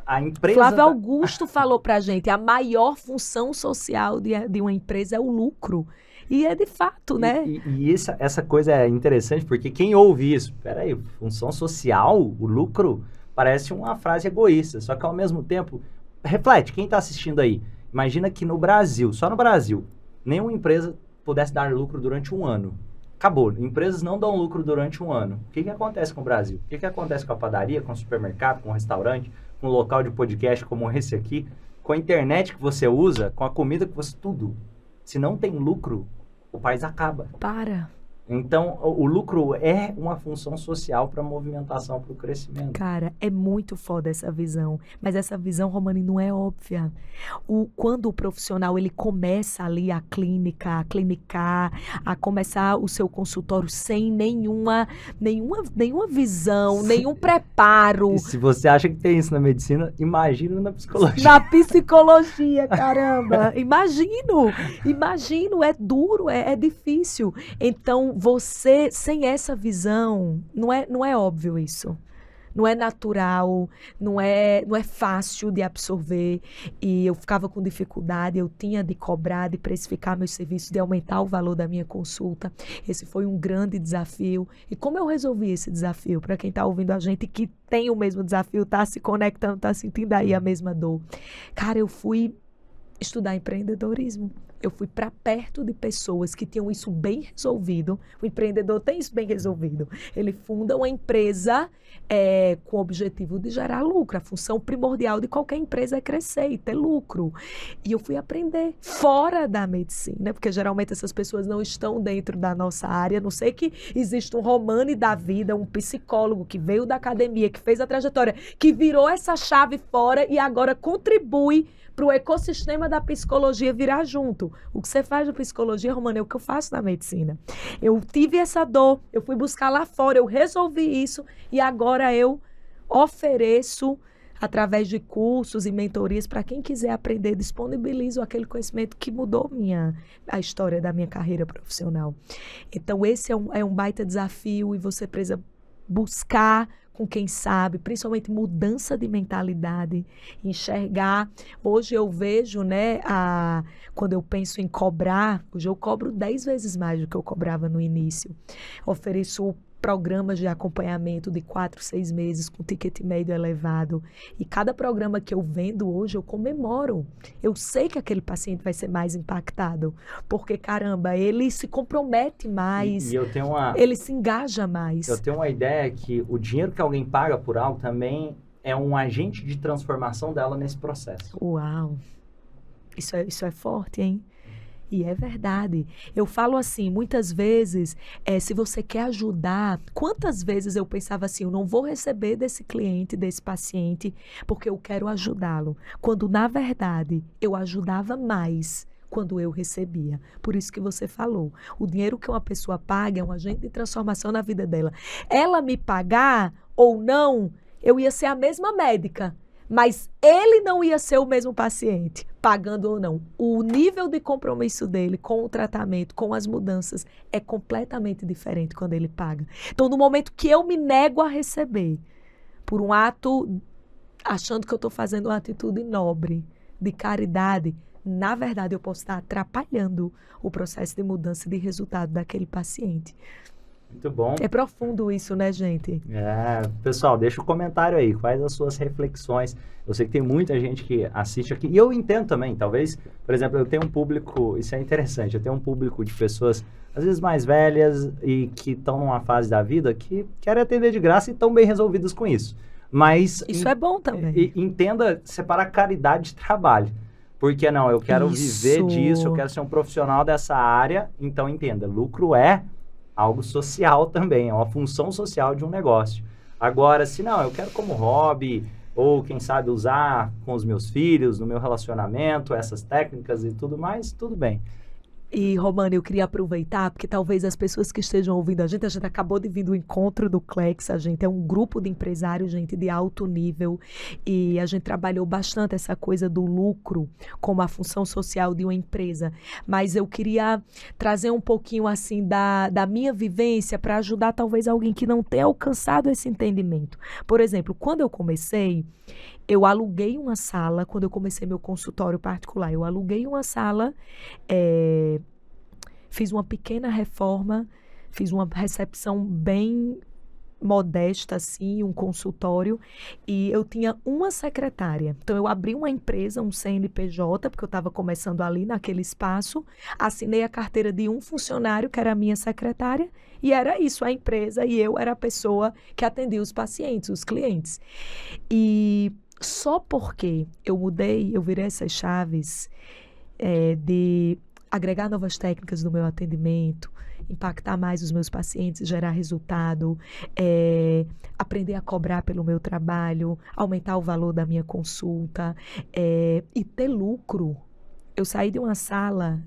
A empresa... Flávio Augusto falou pra gente, a maior função social de uma empresa é o lucro. E é de fato, né? E essa coisa é interessante, porque quem ouve isso, peraí, função social, o lucro, parece uma frase egoísta. Só que ao mesmo tempo, reflete, quem está assistindo aí, imagina que no Brasil, só no Brasil, nenhuma empresa pudesse dar lucro durante um ano. Acabou, empresas não dão lucro durante um ano. O que acontece com o Brasil? O que acontece com a padaria, com o supermercado, com o restaurante, com o local de podcast como esse aqui, com a internet que você usa, com a comida que você... Tudo. Se não tem lucro, o país acaba. Para. Então, o lucro é uma função social para a movimentação, para o crescimento. Cara, é muito foda essa visão. Mas essa visão, Romani, não é óbvia. Quando o profissional ele começa ali a clinicar, a começar o seu consultório sem nenhuma visão, nenhum preparo. E se você acha que tem isso na medicina, imagina na psicologia. Na psicologia, caramba. Imagino, é duro, é difícil. Então, você, sem essa visão, não é óbvio isso. Não é natural, não é fácil de absorver. E eu ficava com dificuldade, eu tinha de cobrar, de precificar meus serviços, de aumentar o valor da minha consulta. Esse foi um grande desafio. E como eu resolvi esse desafio? Para quem está ouvindo a gente que tem o mesmo desafio, está se conectando, está sentindo aí a mesma dor. Cara, eu fui estudar empreendedorismo. Eu fui para perto de pessoas que tinham isso bem resolvido. O empreendedor tem isso bem resolvido. Ele funda uma empresa com o objetivo de gerar lucro. A função primordial de qualquer empresa é crescer e ter lucro. E eu fui aprender fora da medicina, porque geralmente essas pessoas não estão dentro da nossa área. A não sei que existe um Romani da vida, um psicólogo que veio da academia, que fez a trajetória, que virou essa chave fora e agora contribui para o ecossistema da psicologia virar junto. O que você faz na psicologia, Romani, é o que eu faço na medicina. Eu tive essa dor, eu fui buscar lá fora, eu resolvi isso e agora eu ofereço, através de cursos e mentorias, para quem quiser aprender, disponibilizo aquele conhecimento que mudou a história da minha carreira profissional. Então, esse é um baita desafio e você precisa buscar com quem sabe, principalmente mudança de mentalidade, enxergar. Hoje eu vejo, né, quando eu penso em cobrar, hoje eu cobro 10 vezes mais do que eu cobrava no início. Ofereço programas de acompanhamento de 4, 6 meses com ticket médio elevado. E cada programa que eu vendo hoje, eu comemoro. Eu sei que aquele paciente vai ser mais impactado. Porque, caramba, ele se compromete mais, ele se engaja mais. Eu tenho uma ideia que o dinheiro que alguém paga por algo também é um agente de transformação dela nesse processo. Uau! Isso é forte, hein? E é verdade. Eu falo assim, muitas vezes, se você quer ajudar, quantas vezes eu pensava assim, eu não vou receber desse cliente, desse paciente, porque eu quero ajudá-lo. Quando, na verdade, eu ajudava mais quando eu recebia. Por isso que você falou. O dinheiro que uma pessoa paga é um agente de transformação na vida dela. Ela me pagar ou não, eu ia ser a mesma médica. Mas ele não ia ser o mesmo paciente, pagando ou não. O nível de compromisso dele com o tratamento, com as mudanças, é completamente diferente quando ele paga. Então, no momento que eu me nego a receber, por um ato, achando que eu estou fazendo uma atitude nobre, de caridade, na verdade, eu posso estar atrapalhando o processo de mudança de resultado daquele paciente. Muito bom. É profundo isso, né, gente? Pessoal, deixa um comentário aí, quais as suas reflexões. Eu sei que tem muita gente que assiste aqui, e eu entendo também, talvez, por exemplo, eu tenho um público, isso é interessante, eu tenho um público de pessoas, às vezes mais velhas, e que estão numa fase da vida que querem atender de graça e estão bem resolvidas com isso. Mas... Isso é bom também. Entenda, separar caridade de trabalho. Porque não, eu quero viver disso, eu quero ser um profissional dessa área, então entenda, lucro é algo social também, é uma função social de um negócio. Agora, se não, eu quero como hobby, ou quem sabe usar com os meus filhos, no meu relacionamento, essas técnicas e tudo mais, tudo bem. E, Romana, eu queria aproveitar, porque talvez as pessoas que estejam ouvindo a gente acabou de vir do encontro do Clex, a gente é um grupo de empresários, gente, de alto nível, e a gente trabalhou bastante essa coisa do lucro como a função social de uma empresa, mas eu queria trazer um pouquinho, assim, da minha vivência para ajudar talvez alguém que não tenha alcançado esse entendimento. Por exemplo, quando eu comecei, eu aluguei uma sala, quando eu comecei meu consultório particular, eu aluguei uma sala, fiz uma pequena reforma, fiz uma recepção bem modesta, assim, um consultório, e eu tinha uma secretária. Então, eu abri uma empresa, um CNPJ, porque eu estava começando ali naquele espaço, assinei a carteira de um funcionário, que era a minha secretária, e era isso, a empresa, e eu era a pessoa que atendia os pacientes, os clientes. E só porque eu virei essas chaves de agregar novas técnicas no meu atendimento, impactar mais os meus pacientes, gerar resultado, aprender a cobrar pelo meu trabalho, aumentar o valor da minha consulta e ter lucro. Eu saí de uma sala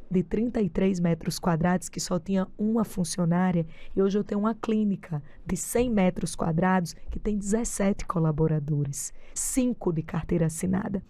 de 33 metros quadrados, que só tinha uma funcionária, e hoje eu tenho uma clínica de 100 metros quadrados que tem 17 colaboradores, 5 de carteira assinada.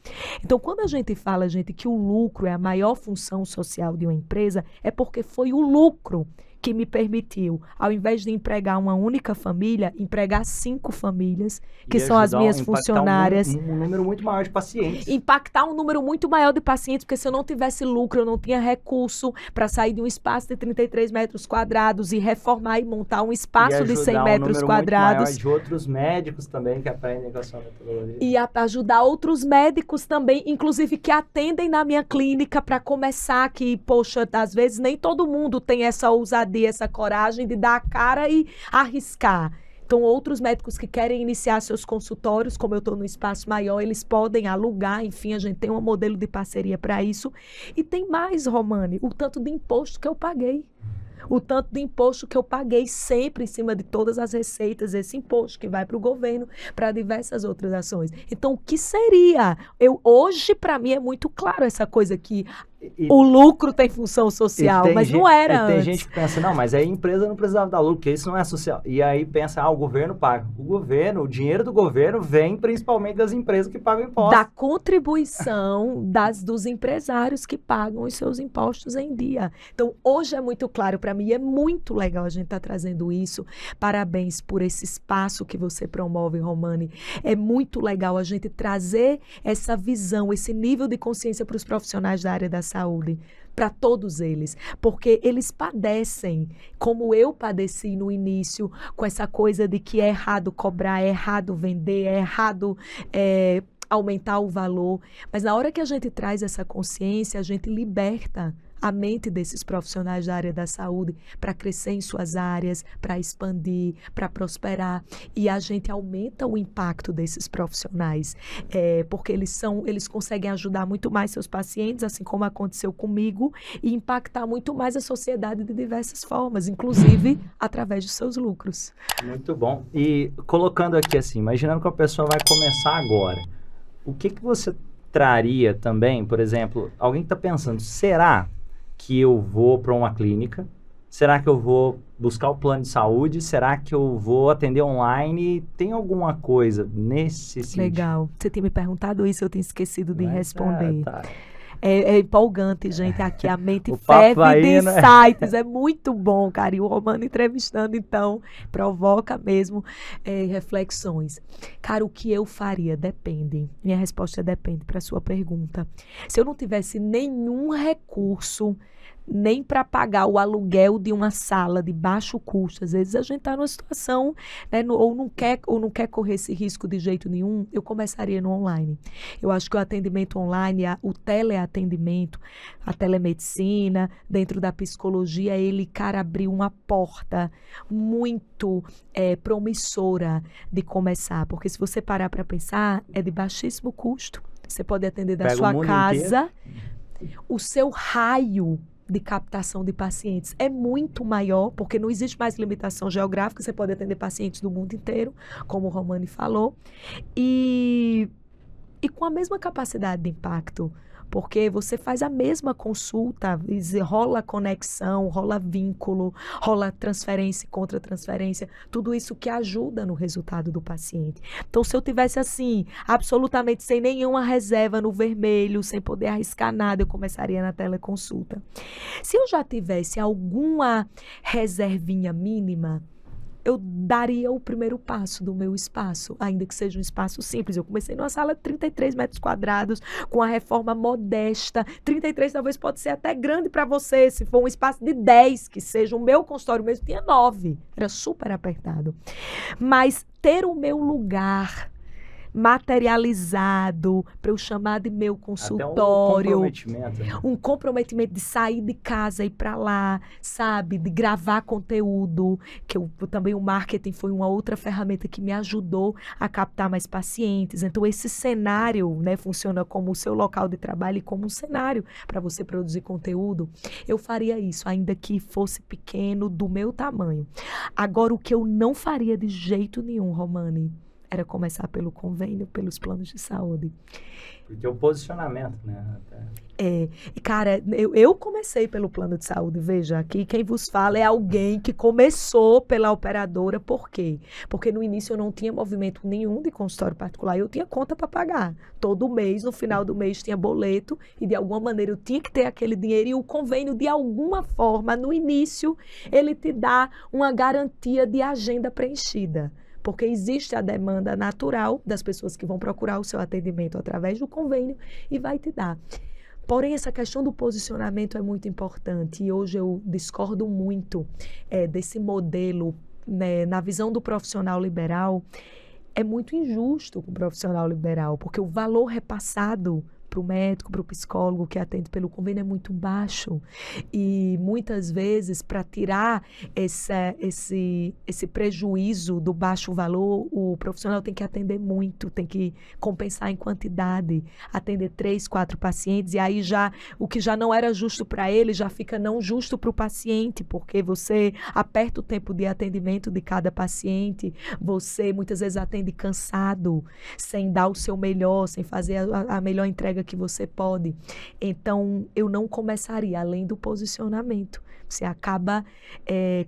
Então, quando a gente fala, gente, que o lucro é a maior função social de uma empresa, é porque foi o lucro que me permitiu, ao invés de empregar uma única família, empregar 5 famílias, que são as minhas funcionárias. Um número muito maior de pacientes. Impactar um número muito maior de pacientes, porque se eu não tivesse lucro, eu não tinha recurso para sair de um espaço de 33 metros quadrados e reformar e montar um espaço de 100 metros quadrados. Muito maior de outros médicos também que aprendem com a sua metodologia. E ajudar outros médicos também, inclusive que atendem na minha clínica, para começar que, poxa, às vezes nem todo mundo tem essa ousadia, essa coragem de dar a cara e arriscar. Então, outros médicos que querem iniciar seus consultórios, como eu estou no espaço maior, eles podem alugar, enfim, a gente tem um modelo de parceria para isso. E tem mais, Romane, o tanto de imposto que eu paguei. O tanto de imposto que eu paguei sempre em cima de todas as receitas, esse imposto que vai para o governo, para diversas outras ações. Então, o que seria? Hoje, para mim, é muito claro essa coisa que o lucro tem função social, mas não era antes. Tem gente que pensa, não, mas aí a empresa não precisava dar lucro, porque isso não é social. E aí pensa, o governo paga. O dinheiro do governo vem principalmente das empresas que pagam impostos. Da contribuição dos empresários que pagam os seus impostos em dia. Então, hoje é muito claro para mim, é muito legal a gente estar trazendo isso. Parabéns por esse espaço que você promove, Romane. É muito legal a gente trazer essa visão, esse nível de consciência para os profissionais da área da saúde, para todos eles, porque eles padecem, como eu padeci no início, com essa coisa de que é errado cobrar, é errado vender, é errado aumentar o valor. Mas na hora que a gente traz essa consciência, a gente liberta a mente desses profissionais da área da saúde para crescer em suas áreas, para expandir, para prosperar. E a gente aumenta o impacto desses profissionais, porque eles conseguem ajudar muito mais seus pacientes, assim como aconteceu comigo, e impactar muito mais a sociedade de diversas formas, inclusive através dos seus lucros. Muito bom. E colocando aqui assim, imaginando que a pessoa vai começar agora, o que você traria também, por exemplo, alguém que está pensando, será que eu vou para uma clínica? Será que eu vou buscar o plano de saúde? Será que eu vou atender online? Tem alguma coisa nesse sentido? Legal. Você tinha me perguntado isso, eu tinha esquecido de responder. Tá. É empolgante, gente, aqui a mente O papo ferve de aí, né? insights, é muito bom, cara, e o Romano entrevistando, então, provoca mesmo reflexões. Cara, o que eu faria? Depende, minha resposta depende para a sua pergunta. Se eu não tivesse nenhum recurso, nem para pagar o aluguel de uma sala de baixo custo, às vezes a gente está numa situação, né, ou não quer correr esse risco de jeito nenhum, eu começaria no online. Eu acho que o atendimento online, o teleatendimento, a telemedicina, dentro da psicologia, ele, cara, abriu uma porta muito promissora de começar, porque se você parar para pensar, é de baixíssimo custo. Você pode atender da sua casa, o seu raio de captação de pacientes é muito maior, porque não existe mais limitação geográfica, você pode atender pacientes do mundo inteiro, como o Romani falou, e com a mesma capacidade de impacto, porque você faz a mesma consulta, rola conexão, rola vínculo, rola transferência e contra-transferência, tudo isso que ajuda no resultado do paciente. Então, se eu tivesse assim, absolutamente sem nenhuma reserva no vermelho, sem poder arriscar nada, eu começaria na teleconsulta. Se eu já tivesse alguma reservinha mínima, eu daria o primeiro passo do meu espaço, ainda que seja um espaço simples. Eu comecei numa sala de 33 metros quadrados, com a reforma modesta. 33 talvez pode ser até grande para você, se for um espaço de 10, que seja o meu consultório mesmo, tinha 9. Era super apertado. Mas ter o meu lugar materializado, para eu chamar de meu consultório. Um comprometimento de sair de casa e ir para lá, sabe? De gravar conteúdo, que também o marketing foi uma outra ferramenta que me ajudou a captar mais pacientes. Então, esse cenário, né, funciona como o seu local de trabalho e como um cenário para você produzir conteúdo. Eu faria isso, ainda que fosse pequeno, do meu tamanho. Agora, o que eu não faria de jeito nenhum, Romani, era começar pelo convênio, pelos planos de saúde. Porque o posicionamento, né? E cara, eu comecei pelo plano de saúde, veja, aqui quem vos fala é alguém que começou pela operadora, por quê? Porque no início eu não tinha movimento nenhum de consultório particular, eu tinha conta para pagar. Todo mês, no final do mês, tinha boleto e de alguma maneira eu tinha que ter aquele dinheiro e o convênio, de alguma forma, no início, ele te dá uma garantia de agenda preenchida. Porque existe a demanda natural das pessoas que vão procurar o seu atendimento através do convênio e vai te dar. Porém, essa questão do posicionamento é muito importante e hoje eu discordo muito desse modelo, né, na visão do profissional liberal. É muito injusto com o profissional liberal, porque o valor repassado para o médico, para o psicólogo que atende pelo convênio é muito baixo. E muitas vezes, para tirar esse prejuízo do baixo valor, o profissional tem que atender muito, tem que compensar em quantidade, atender 3, 4 pacientes, e aí já o que já não era justo para ele já fica não justo para o paciente, porque você aperta o tempo de atendimento de cada paciente, você muitas vezes atende cansado, sem dar o seu melhor, sem fazer a melhor entrega que você pode. Então, eu não começaria além do posicionamento. Você acaba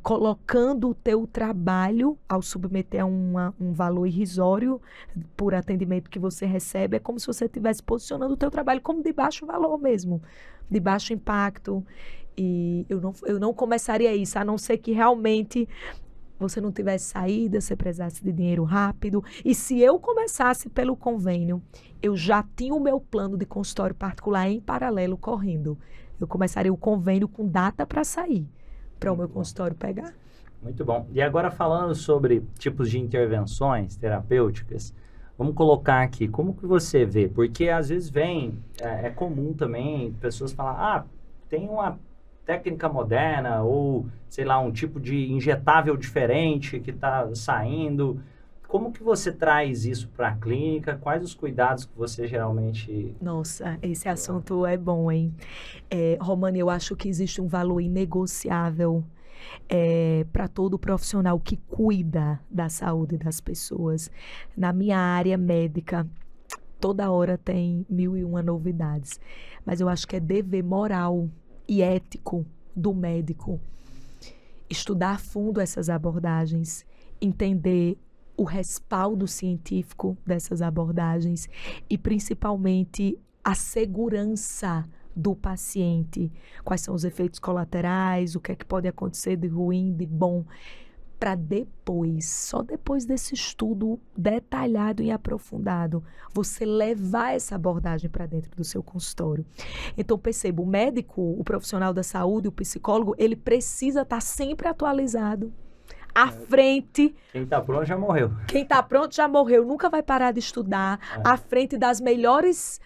colocando o teu trabalho ao submeter a um valor irrisório por atendimento que você recebe. É como se você estivesse posicionando o teu trabalho como de baixo valor mesmo, de baixo impacto. E eu não começaria isso, a não ser que realmente você não tivesse saída, você precisasse de dinheiro rápido. E se eu começasse pelo convênio, eu já tinha o meu plano de consultório particular em paralelo correndo. Eu começaria o convênio com data para sair, para o meu consultório pegar. Muito bom. E agora falando sobre tipos de intervenções terapêuticas, vamos colocar aqui, como que você vê? Porque às vezes é comum também pessoas falar, tem uma técnica moderna ou, sei lá, um tipo de injetável diferente que está saindo. Como que você traz isso para a clínica? Quais os cuidados que você geralmente... Nossa, esse assunto é bom, hein? Romana, eu acho que existe um valor inegociável para todo profissional que cuida da saúde das pessoas. Na minha área médica, toda hora tem 1001 novidades. Mas eu acho que é dever moral e ético do médico estudar a fundo essas abordagens, entender o respaldo científico dessas abordagens e principalmente a segurança do paciente, quais são os efeitos colaterais, o que é que pode acontecer de ruim, de bom, para depois, só depois desse estudo detalhado e aprofundado, você levar essa abordagem para dentro do seu consultório. Então, perceba, o médico, o profissional da saúde, o psicólogo, ele precisa estar sempre atualizado, à frente. Quem está pronto já morreu. Quem está pronto já morreu, nunca vai parar de estudar, à frente das melhores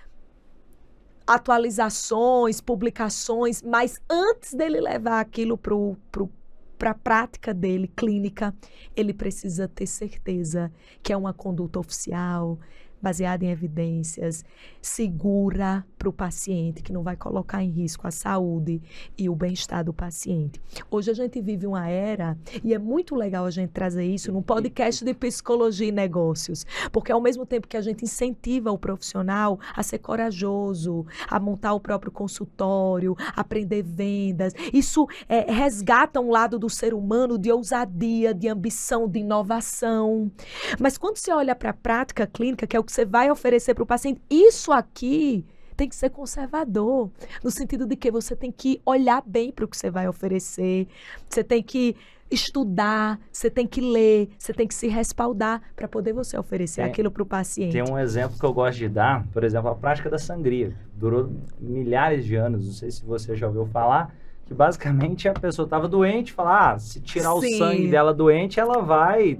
atualizações, publicações, mas antes dele levar aquilo para a prática dele, clínica, ele precisa ter certeza que é uma conduta oficial, baseada em evidências, segura para o paciente, que não vai colocar em risco a saúde e o bem-estar do paciente. Hoje a gente vive uma era, e é muito legal a gente trazer isso num podcast de psicologia e negócios, porque ao mesmo tempo que a gente incentiva o profissional a ser corajoso, a montar o próprio consultório, aprender vendas, isso resgata um lado do ser humano de ousadia, de ambição, de inovação. Mas quando você olha para a prática clínica, que é o que você vai oferecer para o paciente, isso aqui tem que ser conservador, no sentido de que você tem que olhar bem para o que você vai oferecer, você tem que estudar, você tem que ler, você tem que se respaldar para poder você oferecer aquilo para o paciente. Tem um exemplo que eu gosto de dar, por exemplo, a prática da sangria. Durou milhares de anos, não sei se você já ouviu falar, que basicamente a pessoa estava doente, fala, se tirar o sangue dela doente, ela vai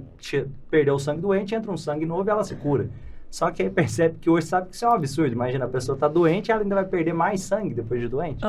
perder o sangue doente, entra um sangue novo e ela se cura. Só que aí percebe que hoje sabe que isso é um absurdo. Imagina, a pessoa tá doente e ela ainda vai perder mais sangue depois de doente.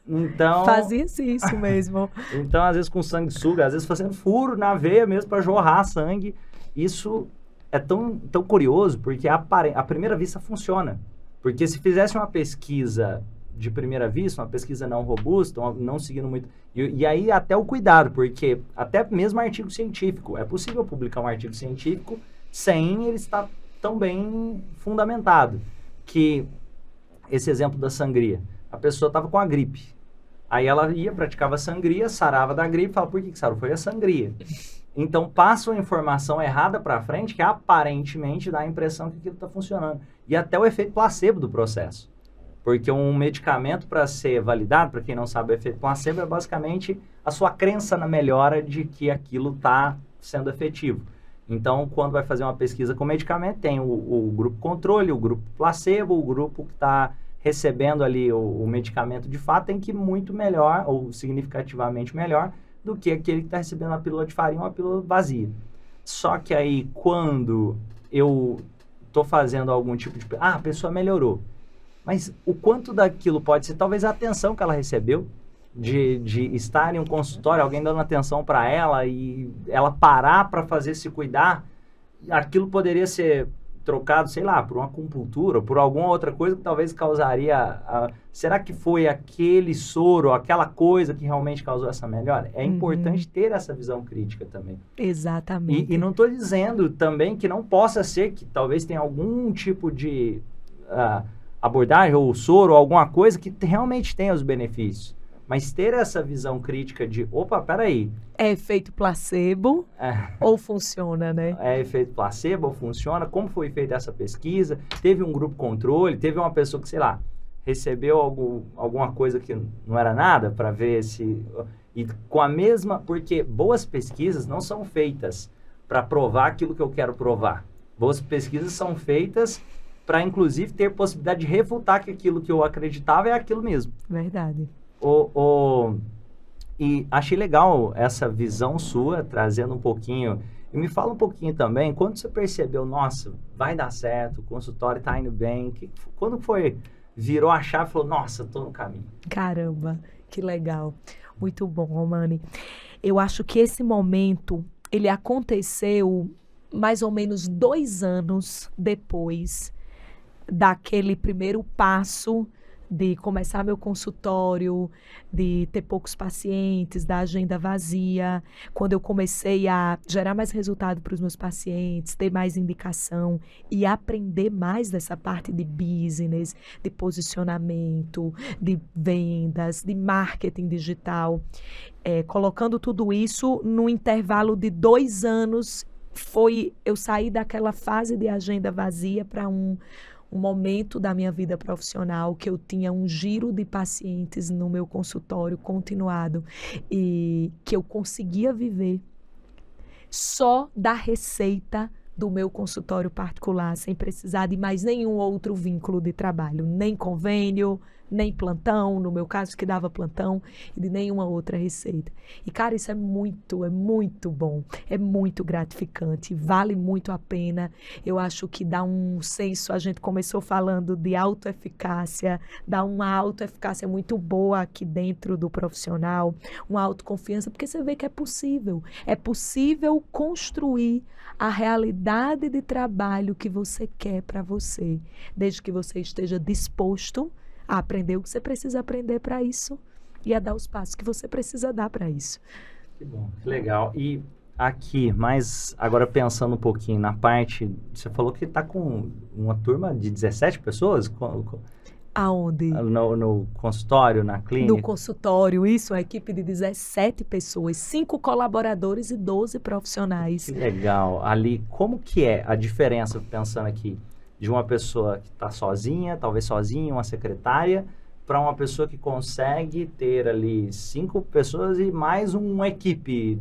Então... Fazia-se isso mesmo. Então, às vezes com sanguessuga, às vezes fazendo furo na veia mesmo para jorrar sangue. Isso é tão curioso porque à primeira vista funciona. Porque se fizesse uma pesquisa de primeira vista, uma pesquisa não robusta, não seguindo muito... E aí até o cuidado, porque até mesmo artigo científico, é possível publicar um artigo científico sem ele estar tão bem fundamentado, que esse exemplo da sangria, a pessoa estava com a gripe, aí ela praticava sangria, sarava da gripe, fala, por que sarou? Foi a sangria. Então passa uma informação errada para frente, que aparentemente dá a impressão que aquilo está funcionando, e até o efeito placebo do processo, porque um medicamento para ser validado, para quem não sabe o efeito placebo, é basicamente a sua crença na melhora de que aquilo está sendo efetivo. Então, quando vai fazer uma pesquisa com medicamento, tem o grupo controle, o grupo placebo, o grupo que está recebendo ali o medicamento de fato tem que ir muito melhor, ou significativamente melhor, do que aquele que está recebendo uma pílula de farinha ou uma pílula vazia. Só que aí, quando eu estou fazendo algum tipo de... a pessoa melhorou. Mas o quanto daquilo pode ser, talvez a atenção que ela recebeu, de estar em um consultório, alguém dando atenção para ela e ela parar para fazer se cuidar, aquilo poderia ser trocado, sei lá, por uma acupuntura, por alguma outra coisa que talvez causaria... será que foi aquele soro, aquela coisa que realmente causou essa melhora? É importante ter essa visão crítica também. Exatamente. E não estou dizendo também que não possa ser que talvez tenha algum tipo de abordagem ou soro, ou alguma coisa que realmente tenha os benefícios. Mas ter essa visão crítica de, opa, peraí. É efeito placebo ou funciona, né? É efeito placebo ou funciona? Como foi feita essa pesquisa? Teve um grupo controle? Teve uma pessoa que, sei lá, recebeu alguma coisa que não era nada para ver se... E com a mesma, porque boas pesquisas não são feitas para provar aquilo que eu quero provar. Boas pesquisas são feitas para, inclusive, ter possibilidade de refutar que aquilo que eu acreditava é aquilo mesmo. Verdade. E achei legal essa visão sua, trazendo um pouquinho. E me fala um pouquinho também, quando você percebeu, nossa, vai dar certo, o consultório está indo bem, quando foi, virou a chave e falou, nossa, estou no caminho? Caramba, que legal. Muito bom, Romani. Eu acho que esse momento, ele aconteceu mais ou menos 2 anos depois daquele primeiro passo de começar meu consultório, de ter poucos pacientes, da agenda vazia, quando eu comecei a gerar mais resultado para os meus pacientes, ter mais indicação e aprender mais dessa parte de business, de posicionamento, de vendas, de marketing digital. Colocando tudo isso no intervalo de 2 anos, eu saí daquela fase de agenda vazia para um momento da minha vida profissional que eu tinha um giro de pacientes no meu consultório continuado e que eu conseguia viver só da receita do meu consultório particular, sem precisar de mais nenhum outro vínculo de trabalho, nem convênio, nem plantão, no meu caso que dava plantão, e de nenhuma outra receita. E, cara, isso é muito bom, é muito gratificante, vale muito a pena. Eu acho que dá um senso, a gente começou falando de autoeficácia, dá uma autoeficácia muito boa aqui dentro do profissional, uma autoconfiança, porque você vê que é possível construir a realidade de trabalho que você quer para você, desde que você esteja disposto a aprender o que você precisa aprender para isso e a dar os passos que você precisa dar para isso. Que bom, que legal. E aqui, mas agora pensando um pouquinho na parte, você falou que está com uma turma de 17 pessoas? Aonde? No consultório, na clínica? No consultório, isso, uma equipe de 17 pessoas, 5 colaboradores e 12 profissionais. Que legal. Ali, como que é a diferença, pensando aqui, de uma pessoa que está sozinha, talvez sozinha, uma secretária, para uma pessoa que consegue ter ali 5 pessoas e mais uma equipe?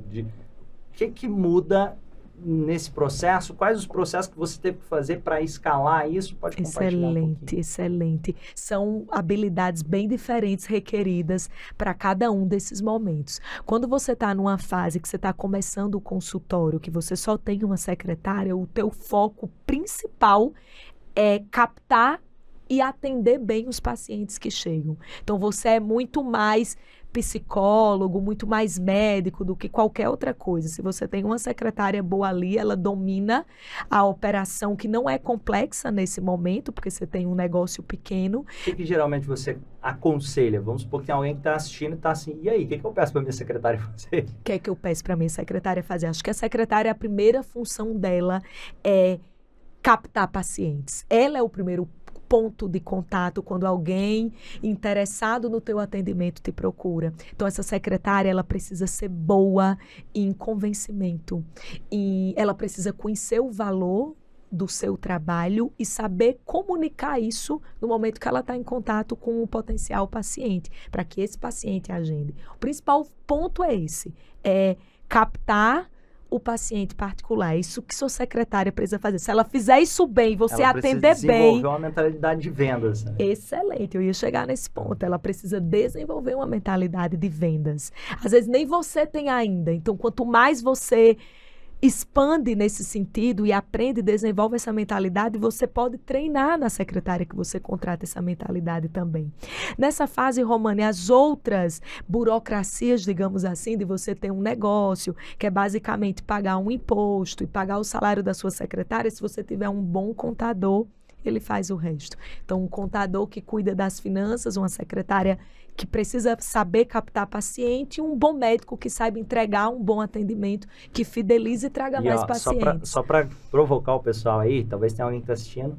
O que muda nesse processo? Quais os processos que você teve que fazer para escalar isso? Pode compartilhar um pouquinho. Excelente. São habilidades bem diferentes requeridas para cada um desses momentos. Quando você está numa fase que você está começando o consultório, que você só tem uma secretária, o teu foco principal é captar e atender bem os pacientes que chegam. Então, você é muito mais psicólogo, muito mais médico do que qualquer outra coisa. Se você tem uma secretária boa ali, ela domina a operação, que não é complexa nesse momento, porque você tem um negócio pequeno. O que geralmente você aconselha? Vamos supor que tem alguém que está assistindo e está assim, e aí, o que eu peço para minha secretária fazer? O que é que eu peço para minha secretária fazer? Acho que a secretária, a primeira função dela é captar pacientes. Ela é o primeiro ponto de contato quando alguém interessado no teu atendimento te procura. Então, essa secretária, ela precisa ser boa em convencimento. Ela precisa conhecer o valor do seu trabalho e saber comunicar isso no momento que ela está em contato com o potencial paciente, para que esse paciente agende. O principal ponto é esse, é captar o paciente particular. É isso que sua secretária precisa fazer. Se ela fizer isso bem, você atender bem... Ela precisa desenvolver uma mentalidade de vendas. Né? Excelente, eu ia chegar nesse ponto. Ela precisa desenvolver uma mentalidade de vendas. Às vezes nem você tem ainda. Então, quanto mais você expande nesse sentido e aprende e desenvolve essa mentalidade, você pode treinar na secretária que você contrata essa mentalidade também. Nessa fase, Romani, as outras burocracias, digamos assim, de você ter um negócio, que é basicamente pagar um imposto e pagar o salário da sua secretária, se você tiver um bom contador, ele faz o resto. Então, um contador que cuida das finanças, uma secretária que precisa saber captar paciente, um bom médico que saiba entregar um bom atendimento, que fidelize e traga mais pacientes. Só para provocar o pessoal aí, talvez tenha alguém que está assistindo.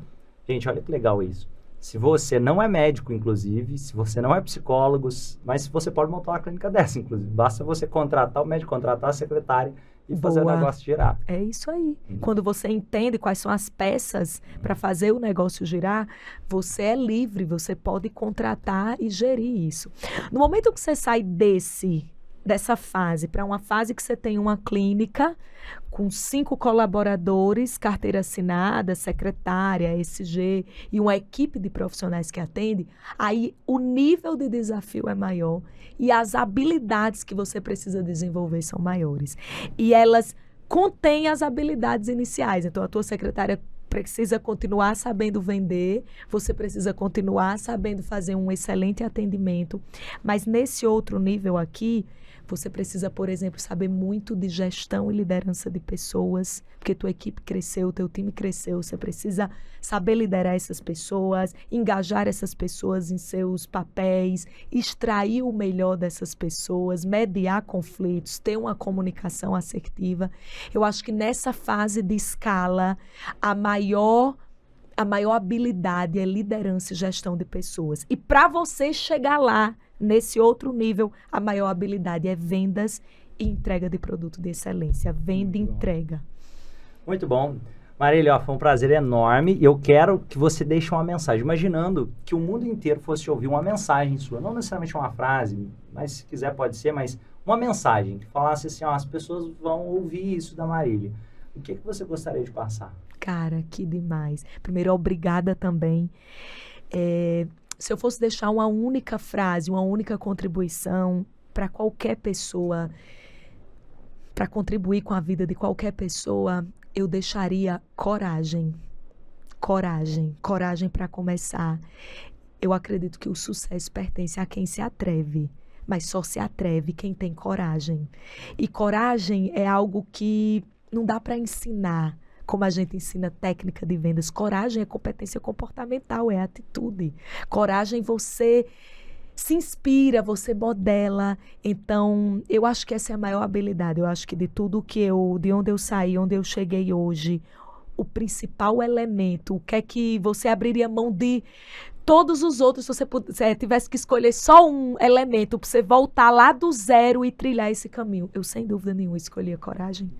Gente, olha que legal isso. Se você não é médico, inclusive, se você não é psicólogo, mas você pode montar uma clínica dessa, inclusive. Basta você contratar o médico, contratar a secretária e fazer o negócio girar. É isso aí. Quando você entende quais são as peças para fazer o negócio girar, você é livre, você pode contratar e gerir isso. No momento que você sai desse dessa fase para uma fase que você tem uma clínica com 5 colaboradores, carteira assinada, secretária, ESG e uma equipe de profissionais que atende, aí o nível de desafio é maior e as habilidades que você precisa desenvolver são maiores. E elas contêm as habilidades iniciais. Então, a tua secretária precisa continuar sabendo vender, você precisa continuar sabendo fazer um excelente atendimento, mas nesse outro nível aqui, você precisa, por exemplo, saber muito de gestão e liderança de pessoas, porque tua equipe cresceu, teu time cresceu, você precisa saber liderar essas pessoas, engajar essas pessoas em seus papéis, extrair o melhor dessas pessoas, mediar conflitos, ter uma comunicação assertiva. Eu acho que nessa fase de escala, a maior habilidade é liderança e gestão de pessoas. E para você chegar lá, nesse outro nível, a maior habilidade é vendas e entrega de produto de excelência. Venda e entrega. Muito bom. Marília, foi um prazer enorme e eu quero que você deixe uma mensagem, imaginando que o mundo inteiro fosse ouvir uma mensagem sua, não necessariamente uma frase, mas se quiser pode ser, mas uma mensagem que falasse assim, ó, as pessoas vão ouvir isso da Marília. O que você gostaria de passar? Cara, que demais. Primeiro, obrigada também. Se eu fosse deixar uma única frase, uma única contribuição para qualquer pessoa, para contribuir com a vida de qualquer pessoa, eu deixaria coragem. Coragem. Coragem para começar. Eu acredito que o sucesso pertence a quem se atreve, mas só se atreve quem tem coragem. E coragem é algo que não dá para ensinar, como a gente ensina técnica de vendas. Coragem é competência comportamental, é atitude. Coragem você se inspira, você modela. Então, eu acho que essa é a maior habilidade. Eu acho que de tudo de onde eu saí, onde eu cheguei hoje, o principal elemento, o que é que você abriria mão de todos os outros, se você tivesse que escolher só um elemento para você voltar lá do zero e trilhar esse caminho, eu sem dúvida nenhuma escolhi a coragem.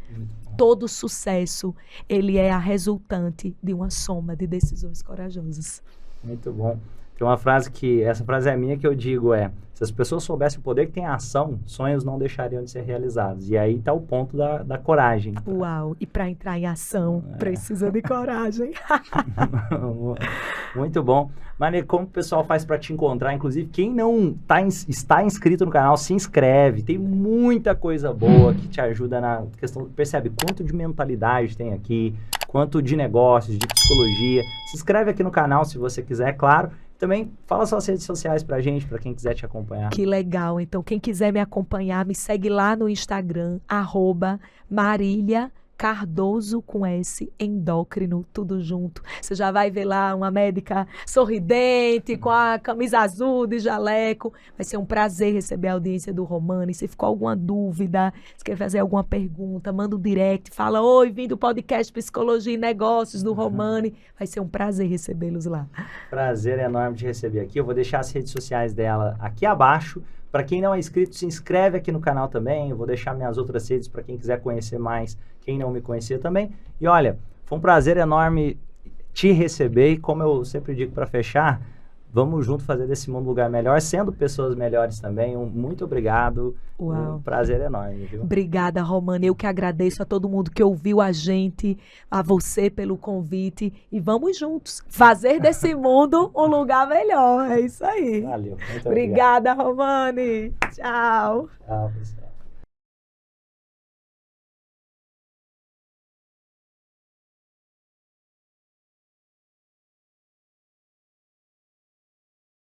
Todo sucesso, ele é a resultante de uma soma de decisões corajosas. Muito bom. Tem uma frase essa frase é minha, que eu digo se as pessoas soubessem o poder que tem a ação, sonhos não deixariam de ser realizados. E aí está o ponto da coragem. Uau, e para entrar em ação, precisa de coragem. Muito bom. Marília, como o pessoal faz para te encontrar? Inclusive, quem não está inscrito no canal, se inscreve. Tem muita coisa boa que te ajuda na questão. Percebe quanto de mentalidade tem aqui, quanto de negócios, de psicologia. Se inscreve aqui no canal se você quiser, é claro. Também fala suas redes sociais pra gente, pra quem quiser te acompanhar. Que legal. Então, quem quiser me acompanhar, me segue lá no Instagram, @Marília Cardoso com S, endócrino, tudo junto. Você já vai ver lá uma médica sorridente, com a camisa azul de jaleco. Vai ser um prazer receber a audiência do Romani. Se ficou alguma dúvida, se quer fazer alguma pergunta, manda um direct, fala, oi, vim do podcast Psicologia e Negócios do Romani. Vai ser um prazer recebê-los lá. Prazer enorme te receber aqui. Eu vou deixar as redes sociais dela aqui abaixo. Para quem não é inscrito, se inscreve aqui no canal também. Eu vou deixar minhas outras redes para quem quiser conhecer mais, quem não me conhecia também. E olha, foi um prazer enorme te receber. E como eu sempre digo para fechar, vamos junto fazer desse mundo um lugar melhor, sendo pessoas melhores também. Muito obrigado. Uau. Um prazer enorme, viu? Obrigada, Romani. Eu que agradeço a todo mundo que ouviu a gente, a você pelo convite. E vamos juntos fazer desse mundo um lugar melhor. É isso aí. Valeu. Muito Obrigada, Romani. Tchau. Tchau, pessoal.